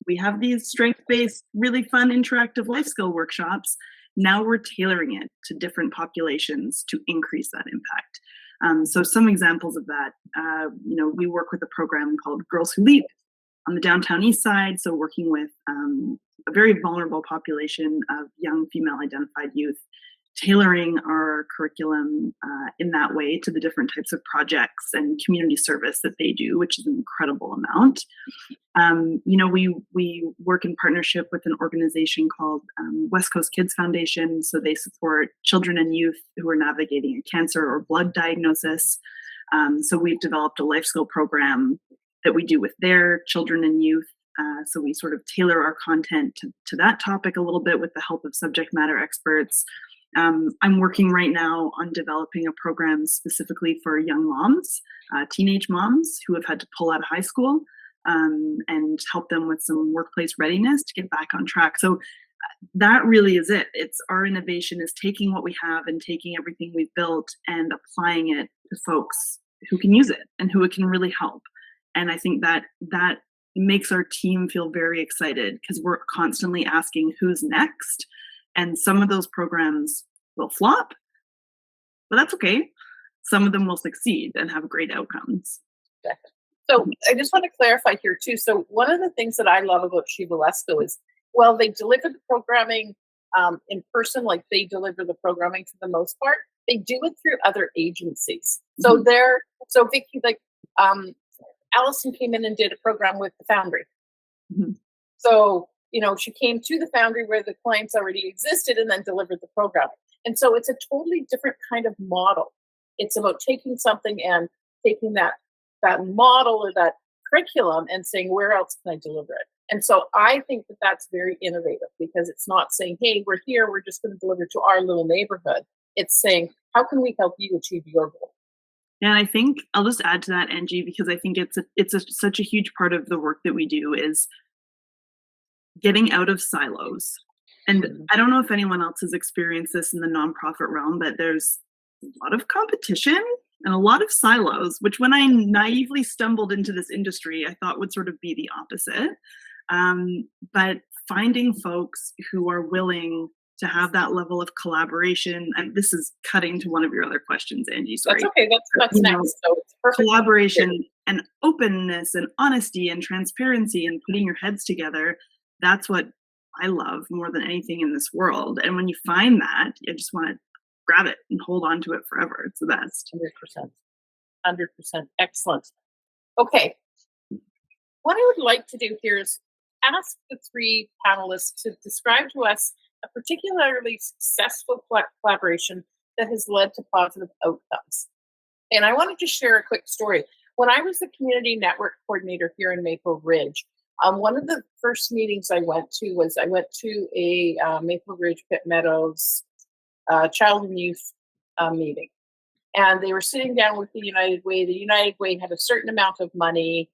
we have these strength-based, really fun, interactive life skill workshops, now we're tailoring it to different populations to increase that impact. So some examples of that, we work with a program called Girls Who Leap on the downtown east side. So working with a very vulnerable population of young female identified youth, tailoring our curriculum in that way to the different types of projects and community service that they do, which is an incredible amount. We work in partnership with an organization called West Coast Kids Foundation. So they support children and youth who are navigating a cancer or blood diagnosis. So we've developed a life skill program that we do with their children and youth. So we sort of tailor our content to that topic a little bit with the help of subject matter experts. I'm working right now on developing a program specifically for young moms, teenage moms who have had to pull out of high school, and help them with some workplace readiness to get back on track. So that really is it. It's our innovation is taking what we have and taking everything we've built and applying it to folks who can use it and who it can really help. And I think that makes our team feel very excited because we're constantly asking who's next. And some of those programs will flop, but that's okay. Some of them will succeed and have great outcomes. So I just want to clarify here too. So one of the things that I love about ShEvalesco is, well, they deliver the programming in person, like they deliver the programming for the most part. They do it through other agencies. So so Vicky, like Alison came in and did a program with the Foundry. Mm-hmm. So she came to the Foundry where the clients already existed and then delivered the program. And so it's a totally different kind of model. It's about taking something and taking that model or that curriculum and saying, where else can I deliver it? And so I think that that's very innovative because it's not saying, hey, we're here, we're just going to deliver to our little neighborhood. It's saying, how can we help you achieve your goal? And I think I'll just add to that, Angie, because I think it's such a huge part of the work that we do is getting out of silos. And I don't know if anyone else has experienced this in the nonprofit realm, but there's a lot of competition and a lot of silos, which when I naively stumbled into this industry, I thought would sort of be the opposite. But finding folks who are willing to have that level of collaboration, and this is cutting to one of your other questions, Angie, sorry. That's okay, that's next. So it's perfect. Collaboration and openness and honesty and transparency and putting your heads together, that's what I love more than anything in this world. And when you find that, you just want to grab it and hold on to it forever. It's the best. 100%. Excellent. Okay. What I would like to do here is ask the three panelists to describe to us a particularly successful collaboration that has led to positive outcomes. And I wanted to share a quick story. When I was the community network coordinator here in Maple Ridge, one of the first meetings I went to a Maple Ridge Ridge Meadows child and youth meeting. And they were sitting down with the United Way. The United Way had a certain amount of money.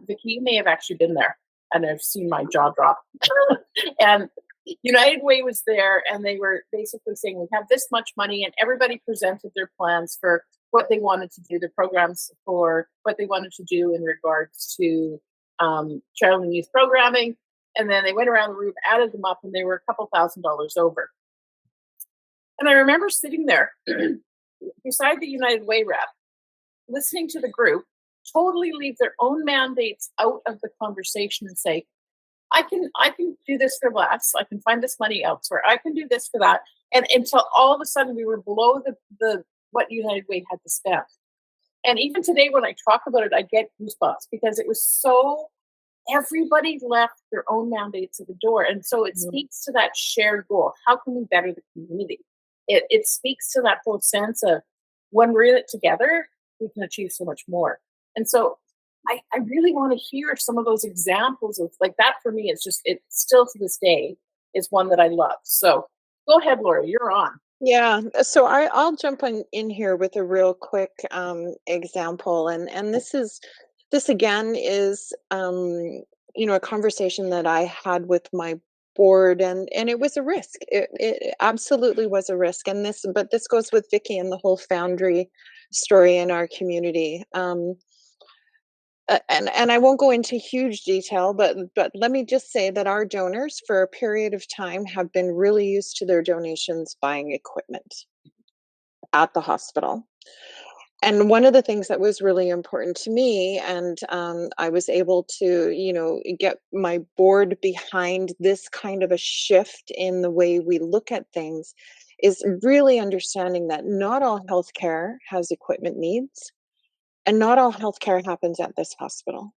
Vicki, you may have actually been there, and I've seen my jaw drop. And United Way was there, and they were basically saying, we have this much money, and everybody presented their plans for what they wanted to do, their programs for what they wanted to do in regards to child and youth programming. And then they went around the room, added them up, and they were a couple $1,000s over. And I remember sitting there beside the United Way rep, listening to the group totally leave their own mandates out of the conversation and say, I can do this for less. I can find this money elsewhere. I can do this for that. And until all of a sudden we were below the what United Way had to spend. And even today when I talk about it, I get goosebumps because it was so, everybody left their own mandates at the door. And so it speaks to that shared goal. How can we better the community? It speaks to that whole sense of when we're in it together, we can achieve so much more. And so I really want to hear some of those examples of like that. For me, it's just, it still to this day is one that I love. So go ahead, Laura, you're on. Yeah, so I'll jump in here with a real quick example, and this again is a conversation that I had with my board, and it was a risk. It absolutely was a risk, but this goes with Vicky and the whole Foundry story in our community. And I won't go into huge detail, but let me just say that our donors for a period of time have been really used to their donations buying equipment at the hospital. And one of the things that was really important to me, and I was able to, get my board behind this kind of a shift in the way we look at things, is really understanding that not all healthcare has equipment needs, and not all healthcare happens at this hospital.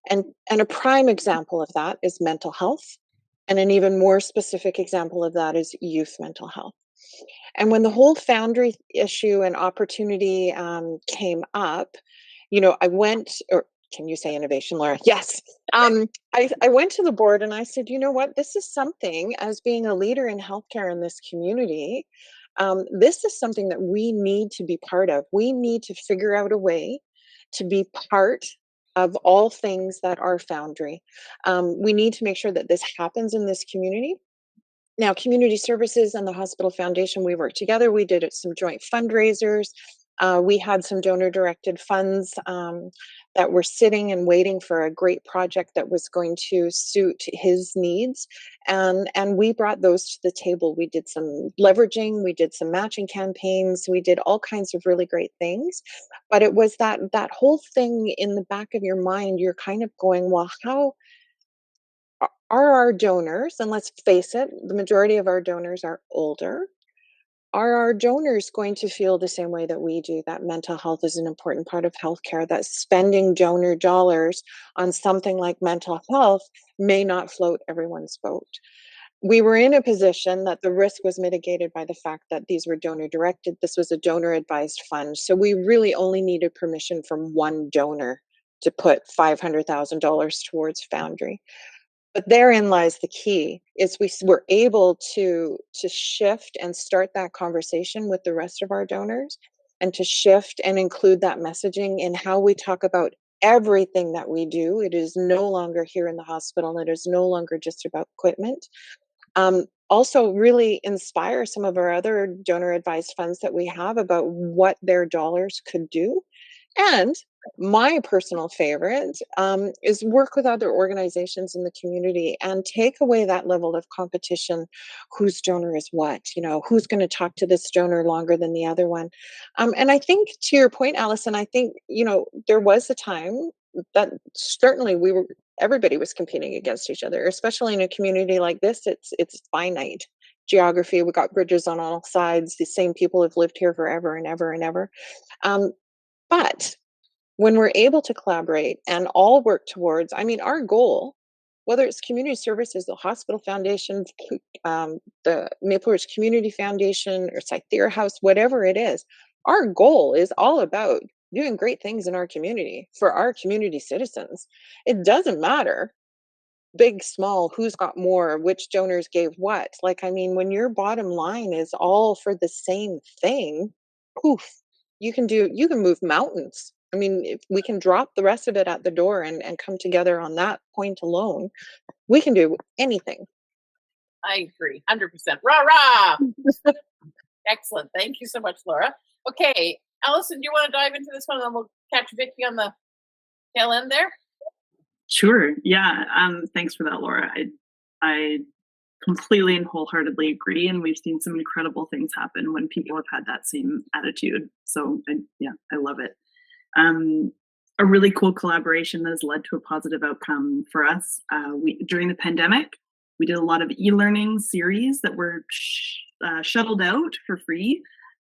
And a prime example of that is mental health. And an even more specific example of that is youth mental health. And when the whole Foundry issue and opportunity came up, I went, or can you say innovation, Laura? Yes. I went to the board and I said, you know what, this is something, as being a leader in healthcare in this community, this is something that we need to be part of. We need to figure out a way to be part of all things that are Foundry. We need to make sure that this happens in this community. Now, Community Services and the Hospital Foundation, we worked together. We did some joint fundraisers. We had some donor-directed funds that were sitting and waiting for a great project that was going to suit his needs. And we brought those to the table. We did some leveraging, we did some matching campaigns, we did all kinds of really great things. But it was that whole thing in the back of your mind, you're kind of going, well, how are our donors, and let's face it, the majority of our donors are older, are our donors going to feel the same way that we do, that mental health is an important part of healthcare, that spending donor dollars on something like mental health may not float everyone's boat? We were in a position that the risk was mitigated by the fact that these were donor directed. This was a donor advised fund. So we really only needed permission from one donor to put $500,000 towards Foundry. But therein lies the key, is we were able to shift and start that conversation with the rest of our donors, and to shift and include that messaging in how we talk about everything that we do. It is no longer here in the hospital. It is no longer just about equipment. Also really inspire some of our other donor advised funds that we have about what their dollars could do. And my personal favorite is work with other organizations in the community and take away that level of competition. Whose donor is what? Who's going to talk to this donor longer than the other one? And I think, to your point, Alison, I think there was a time that certainly everybody was competing against each other, especially in a community like this. It's finite geography. We got bridges on all sides. The same people have lived here forever and ever and ever. But when we're able to collaborate and all work towards, our goal, whether it's Community Services, the Hospital Foundation, the Maple Ridge Community Foundation, or Cythera House, whatever it is, our goal is all about doing great things in our community for our community citizens. It doesn't matter, big, small, who's got more, which donors gave what. When your bottom line is all for the same thing, poof, you can move mountains. If we can drop the rest of it at the door and come together on that point alone, we can do anything. I agree, 100%. Rah, rah! Excellent. Thank you so much, Laura. Okay, Alison, do you want to dive into this one, and then we'll catch Vicky on the tail end there? Sure. Yeah. Thanks for that, Laura. I completely and wholeheartedly agree, and we've seen some incredible things happen when people have had that same attitude. So I love it. A really cool collaboration that has led to a positive outcome for us. During the pandemic, we did a lot of e-learning series that were shuttled out for free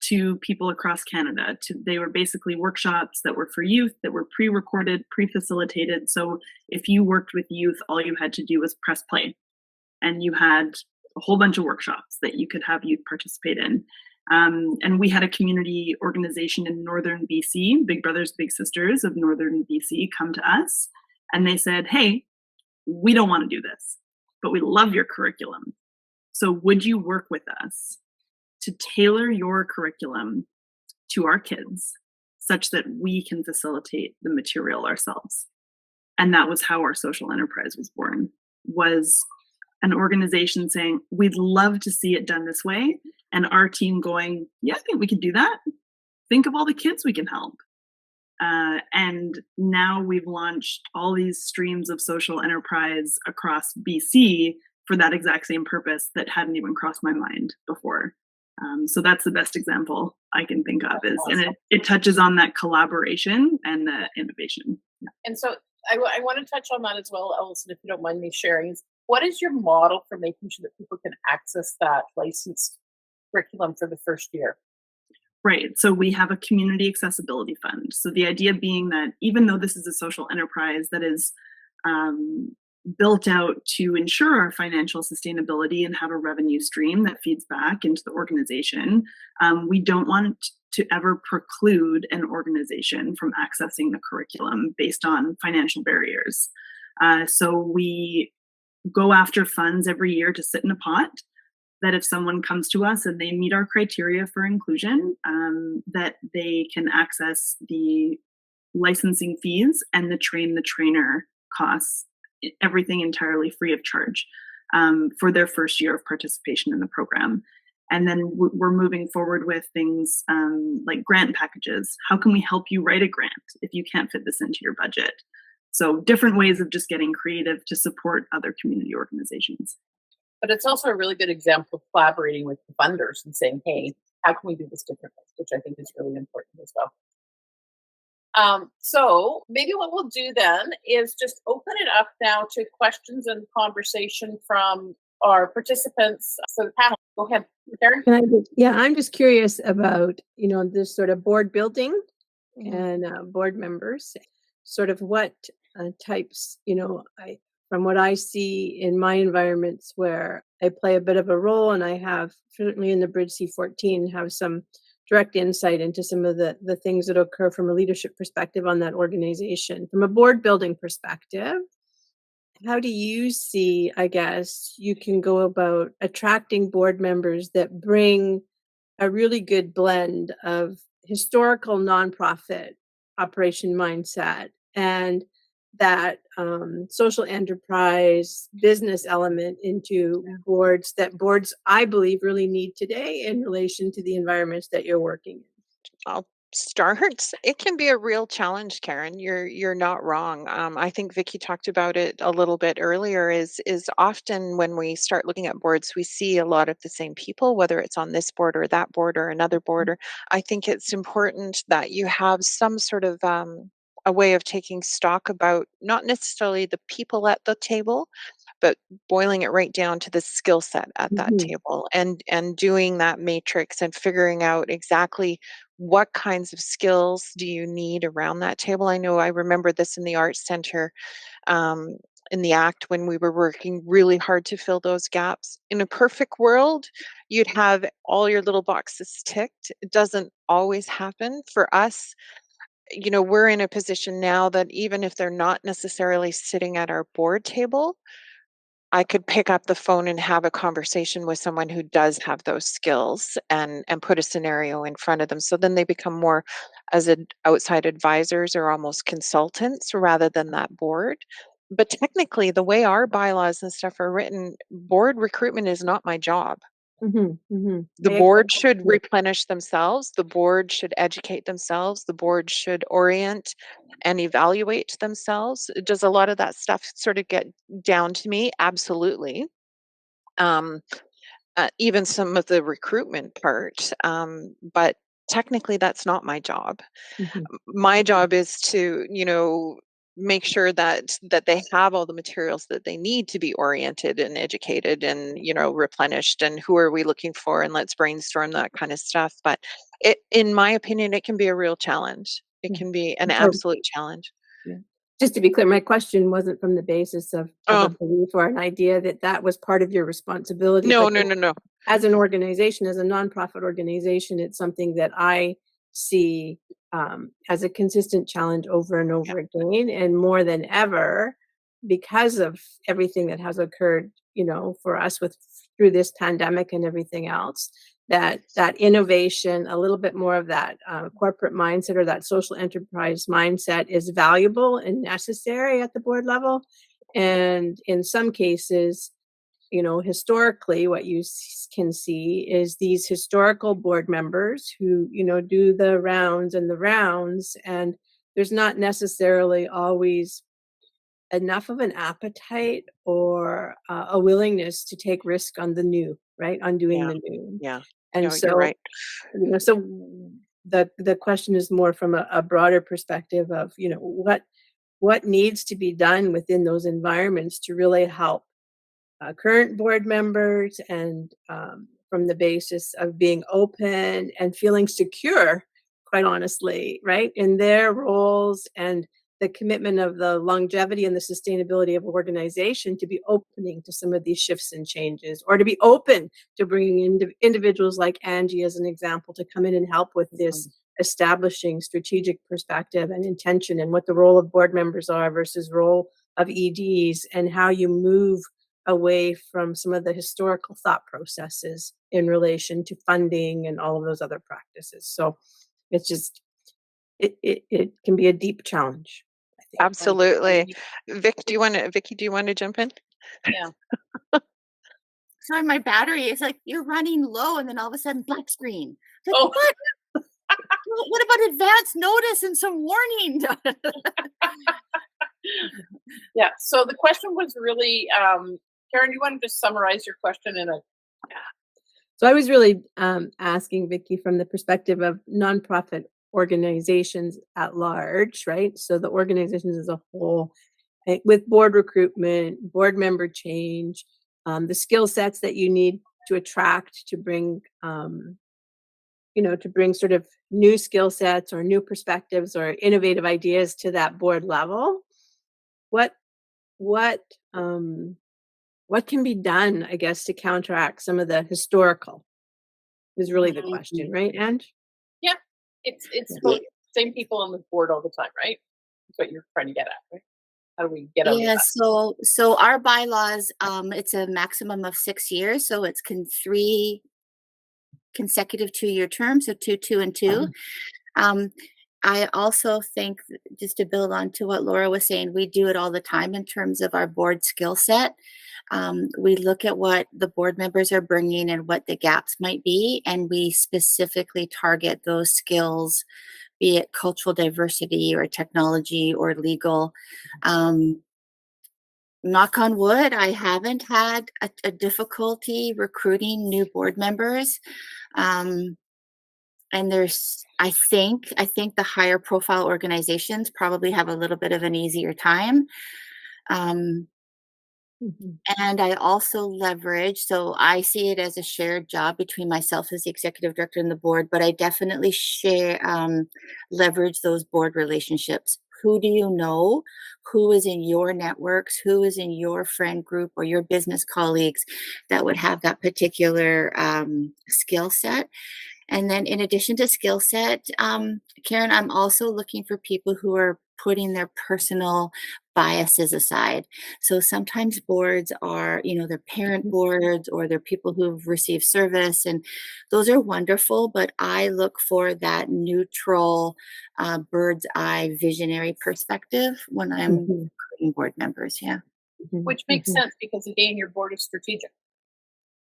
to people across Canada. They were basically workshops that were for youth, that were pre-recorded, pre-facilitated. So if you worked with youth, all you had to do was press play, and you had a whole bunch of workshops that you could have youth participate in. And we had a community organization in Northern BC, Big Brothers Big Sisters of Northern BC, come to us, and they said, hey, we don't want to do this, but we love your curriculum. So would you work with us to tailor your curriculum to our kids such that we can facilitate the material ourselves? And that was how our social enterprise was born, was an organization saying, we'd love to see it done this way. And our team going, yeah, I think we could do that. Think of all the kids we can help. And now we've launched all these streams of social enterprise across BC for that exact same purpose that hadn't even crossed my mind before. So that's the best example I can think of, and it touches on that collaboration and the innovation. Yeah. And so I want to touch on that as well, Alison, if you don't mind me sharing. What is your model for making sure that people can access that licensed curriculum for the first year? Right. So we have a community accessibility fund. So the idea being that even though this is a social enterprise that is built out to ensure our financial sustainability and have a revenue stream that feeds back into the organization, we don't want to ever preclude an organization from accessing the curriculum based on financial barriers. So we go after funds every year to sit in a pot, that if someone comes to us and they meet our criteria for inclusion, that they can access the licensing fees and the trainer costs, everything entirely free of charge, for their first year of participation in the program. And then we're moving forward with things like grant packages. How can we help you write a grant if you can't fit this into your budget? So different ways of just getting creative to support other community organizations. But it's also a really good example of collaborating with the funders and saying, hey, how can we do this differently? Which I think is really important as well. So maybe what we'll do then is just open it up now to questions and conversation from our participants. So the panel, go ahead, Karen. I'm just curious about, this sort of board building and board members, sort of what types, from what I see in my environments where I play a bit of a role, and I have certainly in the Bridge C14 have some direct insight into some of the things that occur from a leadership perspective on that organization. From a board building perspective, how do you see, I guess, you can go about attracting board members that bring a really good blend of historical nonprofit operation mindset and that social enterprise business element into boards I believe really need today in relation to the environments that you're working in? I'll start. It can be a real challenge, Karen. You're not wrong. I think Vicky talked about it a little bit earlier. Is often when we start looking at boards, we see a lot of the same people, whether it's on this board or that board or another board. I think it's important that you have some sort of a way of taking stock about not necessarily the people at the table, but boiling it right down to the skill set at that table, and doing that matrix and figuring out exactly what kinds of skills do you need around that table. I know I remember this in the Arts Center, in the ACT, when we were working really hard to fill those gaps. In a perfect world, you'd have all your little boxes ticked. It doesn't always happen for us. We're in a position now that even if they're not necessarily sitting at our board table, I could pick up the phone and have a conversation with someone who does have those skills and put a scenario in front of them. So then they become more as outside advisors or almost consultants rather than that board. But technically, the way our bylaws and stuff are written, board recruitment is not my job. The board should replenish themselves. The board should educate themselves. The board should orient and evaluate themselves. Does a lot of that stuff sort of get down to me? Absolutely. Even some of the recruitment part. But technically, that's not my job. My job is to, make sure that they have all the materials that they need to be oriented and educated and replenished, and who are we looking for, and let's brainstorm that kind of stuff. But in my opinion, it can be a real challenge. It can be an absolute challenge. just to be clear, my question wasn't from the basis of a Oh, belief or an idea that that was part of your responsibility, no, but no, no, no. as an organization, as a nonprofit organization, it's something that I see as a consistent challenge over and over again, and more than ever, because of everything that has occurred, for us with through this pandemic and everything else. That innovation, a little bit more of that corporate mindset or that social enterprise mindset is valuable and necessary at the board level, and in some cases, historically, what you can see is these historical board members who, do the rounds and the rounds, and there's not necessarily always enough of an appetite or a willingness to take risk on the new, right? On doing Yeah, the new. yeah. And No, you're so, right. so the question is more from a broader perspective of, what needs to be done within those environments to really help current board members, and from the basis of being open and feeling secure, quite honestly, right, in their roles, and the commitment of the longevity and the sustainability of organization to be opening to some of these shifts and changes, or to be open to bringing in individuals like Angie as an example to come in and help with this establishing strategic perspective and intention, and what the role of board members are versus role of EDs, and how you move away from some of the historical thought processes in relation to funding and all of those other practices. So it's just it can be a deep challenge, I think. Absolutely. Vicky, do you want to jump in? Yeah. Sorry, my battery is like, you're running low, and then all of a sudden, black screen. Like, Oh. what? What about advance notice and some warning? Yeah. So the question was really, Karen, you want to just summarize your question in a So I was really asking Vicky from the perspective of nonprofit organizations at large, right? So the organizations as a whole, with board recruitment, board member change, the skill sets that you need to attract to bring, to bring sort of new skill sets or new perspectives or innovative ideas to that board level. What what what can be done, I guess, to counteract some of the historical is really the question, right, Ange? yeah. It's Yeah. the same people on the board all the time, right? That's what you're trying to get at, right? How do we get out of Yeah, that? so our bylaws, it's a maximum of 6 years, so it's 3 consecutive 2-year terms, so 2, 2, and 2. Um, I also think, just to build on to what Laura was saying, we do it all the time in terms of our board skill set. We look at what the board members are bringing and what the gaps might be, and we specifically target those skills, be it cultural diversity or technology or legal. Knock on wood, I haven't had a difficulty recruiting new board members. Um, and I think the higher profile organizations probably have a little bit of an easier time. Um, Mhm. and I also leverage, so I see it as a shared job between myself as the executive director and the board, but I definitely leverage those board relationships. Who do you know? Who is in your networks? Who is in your friend group or your business colleagues that would have that particular skill set? And then, in addition to skill set, Karen, I'm also looking for people who are putting their personal biases aside. So sometimes boards are, they're parent boards or they're people who've received service, and those are wonderful. But I look for that neutral, bird's eye visionary perspective when I'm Mhm. recruiting board members. Yeah. Mhm. Which makes Mhm. sense because again, your board is strategic.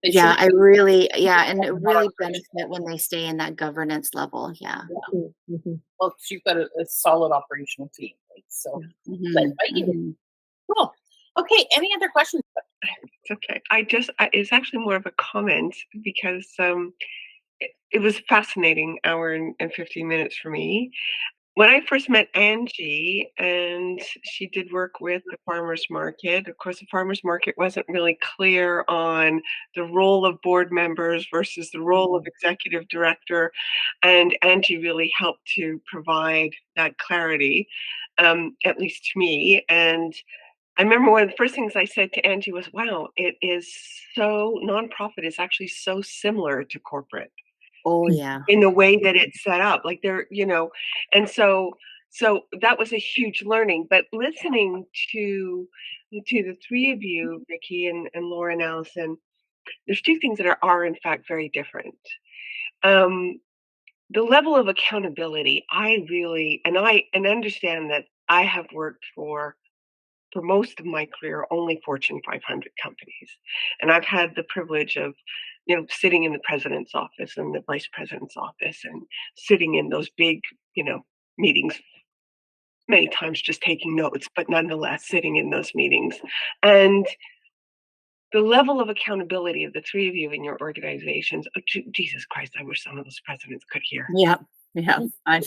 They Yeah, shouldn't be and it about really operations. benefit when they stay in that governance level. Yeah. Yeah. Mhm. Mhm. Well, 'cause you've got a solid operational team, right? So led Mhm, by you. mhm. Cool. Okay. Any other questions? It's okay. It's actually more of a comment because it was a fascinating hour and 15 minutes for me. When I first met Angie, and she did work with the farmers market, of course, the farmers market wasn't really clear on the role of board members versus the role of executive director. And Angie really helped to provide that clarity. at least to me. And I remember one of the first things I said to Angie was, wow, it is so, nonprofit is actually so similar to corporate Oh, yeah. in the way that it's set up. Like they're, and so that was a huge learning. But listening to the three of you, Vicki and Laura and Alison, there's two things that are in fact very different. The level of accountability, I really and understand that I have worked for most of my career only Fortune 500 companies, and I've had the privilege of sitting in the president's office and the vice president's office and sitting in those big meetings, many times just taking notes, but nonetheless sitting in those meetings. And the level of accountability of the three of you in your organizations, Jesus Christ, I wish some of those presidents could hear. Yeah. I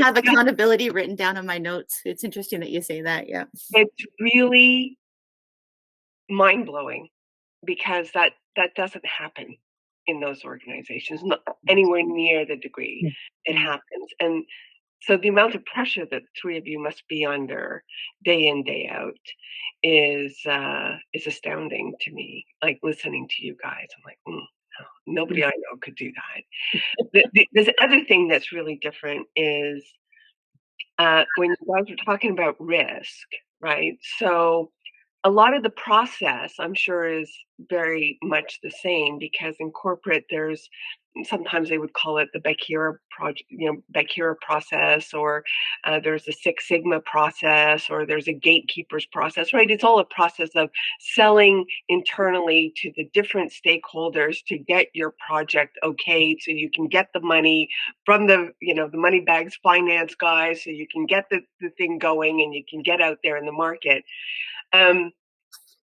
have accountability written down in my notes. It's interesting that you say that. Yeah. It's really mind-blowing because that doesn't happen in those organizations, not anywhere near the degree it happens. And so the amount of pressure that the three of you must be under day in, day out is astounding to me. Like listening to you guys, I'm like, no, nobody I know could do that. The other thing that's really different is when you guys are talking about risk, right? So a lot of the process, I'm sure, is very much the same because in corporate, there's sometimes they would call it the Bakira project, Bakira process, or there's a Six Sigma process, or there's a gatekeepers process, right? It's all a process of selling internally to the different stakeholders to get your project okay, so you can get the money from the money bags finance guys, so you can get the thing going and you can get out there in the market. And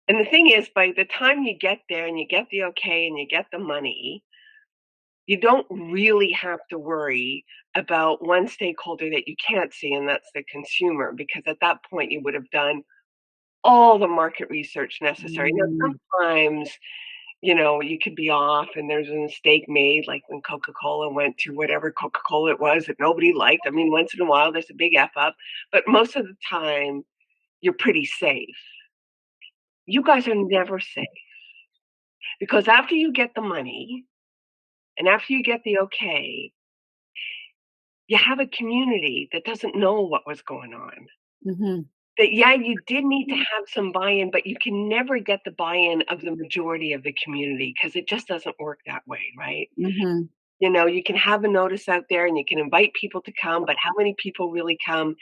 the thing is, by the time you get there and you get the okay and you get the money, you don't really have to worry about one stakeholder that you can't see, and that's the consumer, because at that point you would have done all the market research necessary. Now, sometimes, you could be off and there's a mistake made, like when Coca-Cola went to whatever Coca-Cola it was that nobody liked. I mean, once in a while there's a big F up, but most of the time you're pretty safe. You guys are never safe because after you get the money and after you get the okay, you have a community that doesn't know what was going on. Mm-hmm. That, yeah, you did need to have some buy-in, but you can never get the buy-in of the majority of the community because it just doesn't work that way, right? Mm-hmm. You can have a notice out there and you can invite people to come, but how many people really come?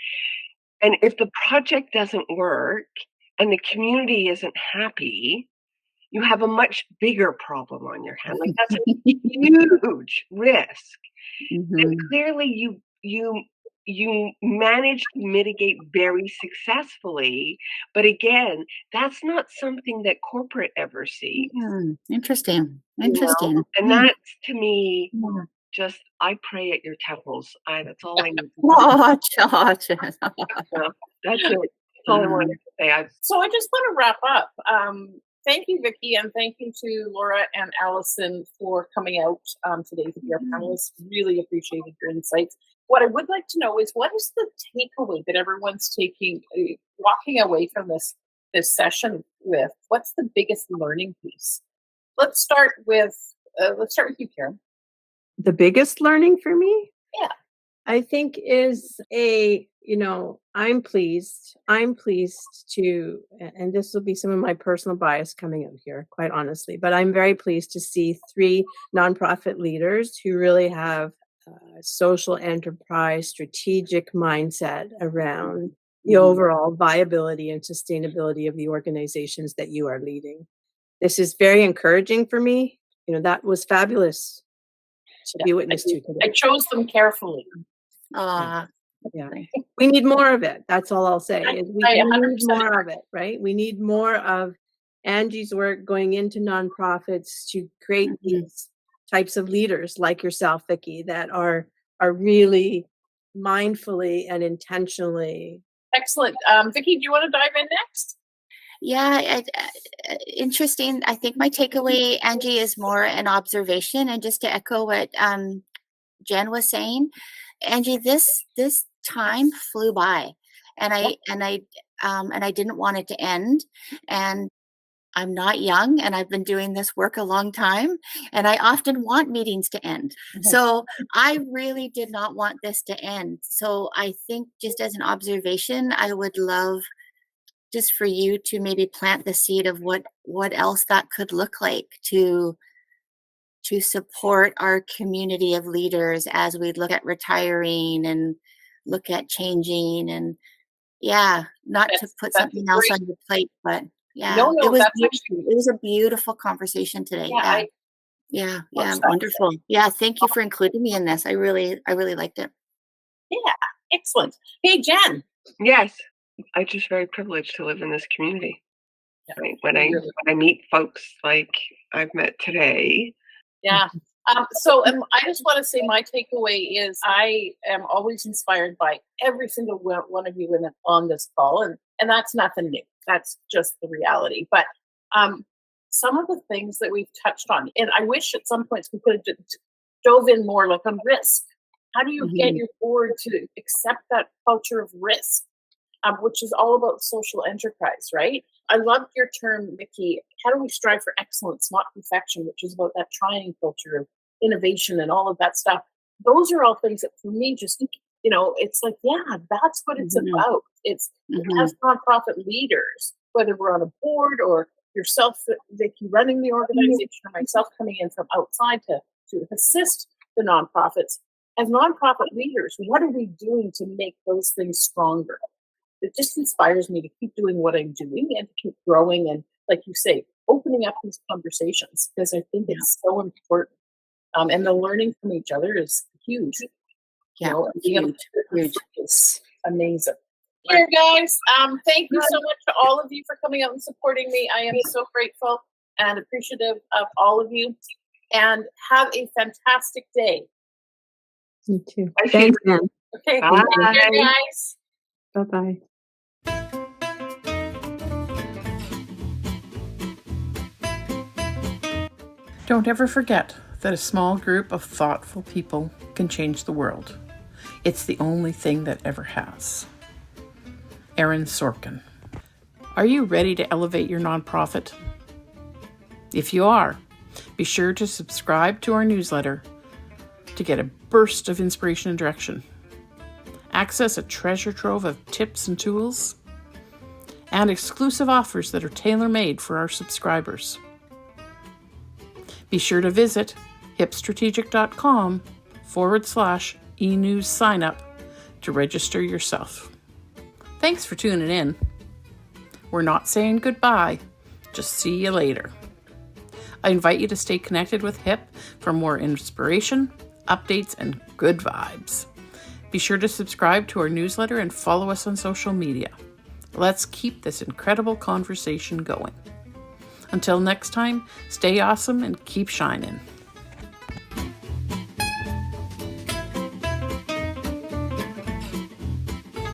And if the project doesn't work and the community isn't happy, you have a much bigger problem on your hand. Like that's a huge risk. Mm-hmm. And clearly you managed to mitigate very successfully. But again, that's not something that corporate ever sees. Interesting. And that's, to me, just, I pray at your temples. That's all I need to say. That's it. That's all I wanted to say. So I just want to wrap up. Thank you, Vicki, and thank you to Laura and Alison for coming out today to be our panelists. Really appreciated your insights. What I would like to know is, what is the takeaway that everyone's walking away from this session with? What's the biggest learning piece? Let's start with you, Karen. The biggest learning for me? Yeah. I think is I'm pleased to, and this will be some of my personal bias coming out here, quite honestly, but I'm very pleased to see 3 nonprofit leaders who really have social enterprise strategic mindset around the overall viability and sustainability of the organizations that you are leading. This is very encouraging for me. That was fabulous to be witness to today. I chose them carefully. Yeah. We need more of it. That's all I'll say. We need more of it, right? We need more of Angie's work going into nonprofits to create these types of leaders like yourself, Vicki, that are really mindfully and intentionally. Excellent. Vicki, do you want to dive in next? Yeah, interesting. I think my takeaway, Angie, is more an observation, and just to echo what Jen was saying, Angie, this time flew by, and I didn't want it to end. And I'm not young, and I've been doing this work a long time, and I often want meetings to end. So I really did not want this to end. So I think, just as an observation, I would love just for you to maybe plant the seed of what else that could look like to support our community of leaders as we look at retiring and look at changing, and not to put That's something else great. on your plate, but No, it was that's beautiful. It was a beautiful conversation today. Yeah, Wonderful. Yeah, thank you for including me in this. I really liked it. yeah, excellent. Hey, Jen. Yes, I'm just very privileged to live in this community. Yeah, Right? When I meet folks like I've met today. Yeah. I just want to say my takeaway is I am always inspired by every single one of you on this call, and that's nothing new. That's just the reality. But some of the things that we've touched on, and I wish at some points we could have dove in more, like on risk. How do you get your board to accept that culture of risk, which is all about social enterprise, right? I loved your term, Nikki. How do we strive for excellence, not perfection, which is about that trying culture of innovation and all of that stuff. Those are all things that for me just, it's like, that's what it's about. It's as nonprofit leaders, whether we're on a board or yourself, Vicky, running the organization, or myself coming in from outside to assist the nonprofits. As nonprofit leaders, what are we doing to make those things stronger? It just inspires me to keep doing what I'm doing and to keep growing and, like you say, opening up these conversations, because I think it's so important. And the learning from each other is huge. Huge. It's amazing. Here, guys, thank you so much to all of you for coming out and supporting me. I am so grateful and appreciative of all of you. And have a fantastic day. You too. Thanks, man. Okay, Bye. take care, guys. Bye-bye. Don't ever forget that a small group of thoughtful people can change the world. It's the only thing that ever has. Aaron Sorkin. Are you ready to elevate your nonprofit? If you are, be sure to subscribe to our newsletter to get a burst of inspiration and direction. Access a treasure trove of tips and tools, and exclusive offers that are tailor-made for our subscribers. Be sure to visit hipstrategic.com/e-news sign up to register yourself. Thanks for tuning in. We're not saying goodbye, just see you later. I invite you to stay connected with HIP for more inspiration, updates, and good vibes. Be sure to subscribe to our newsletter and follow us on social media. Let's keep this incredible conversation going. Until next time, stay awesome and keep shining.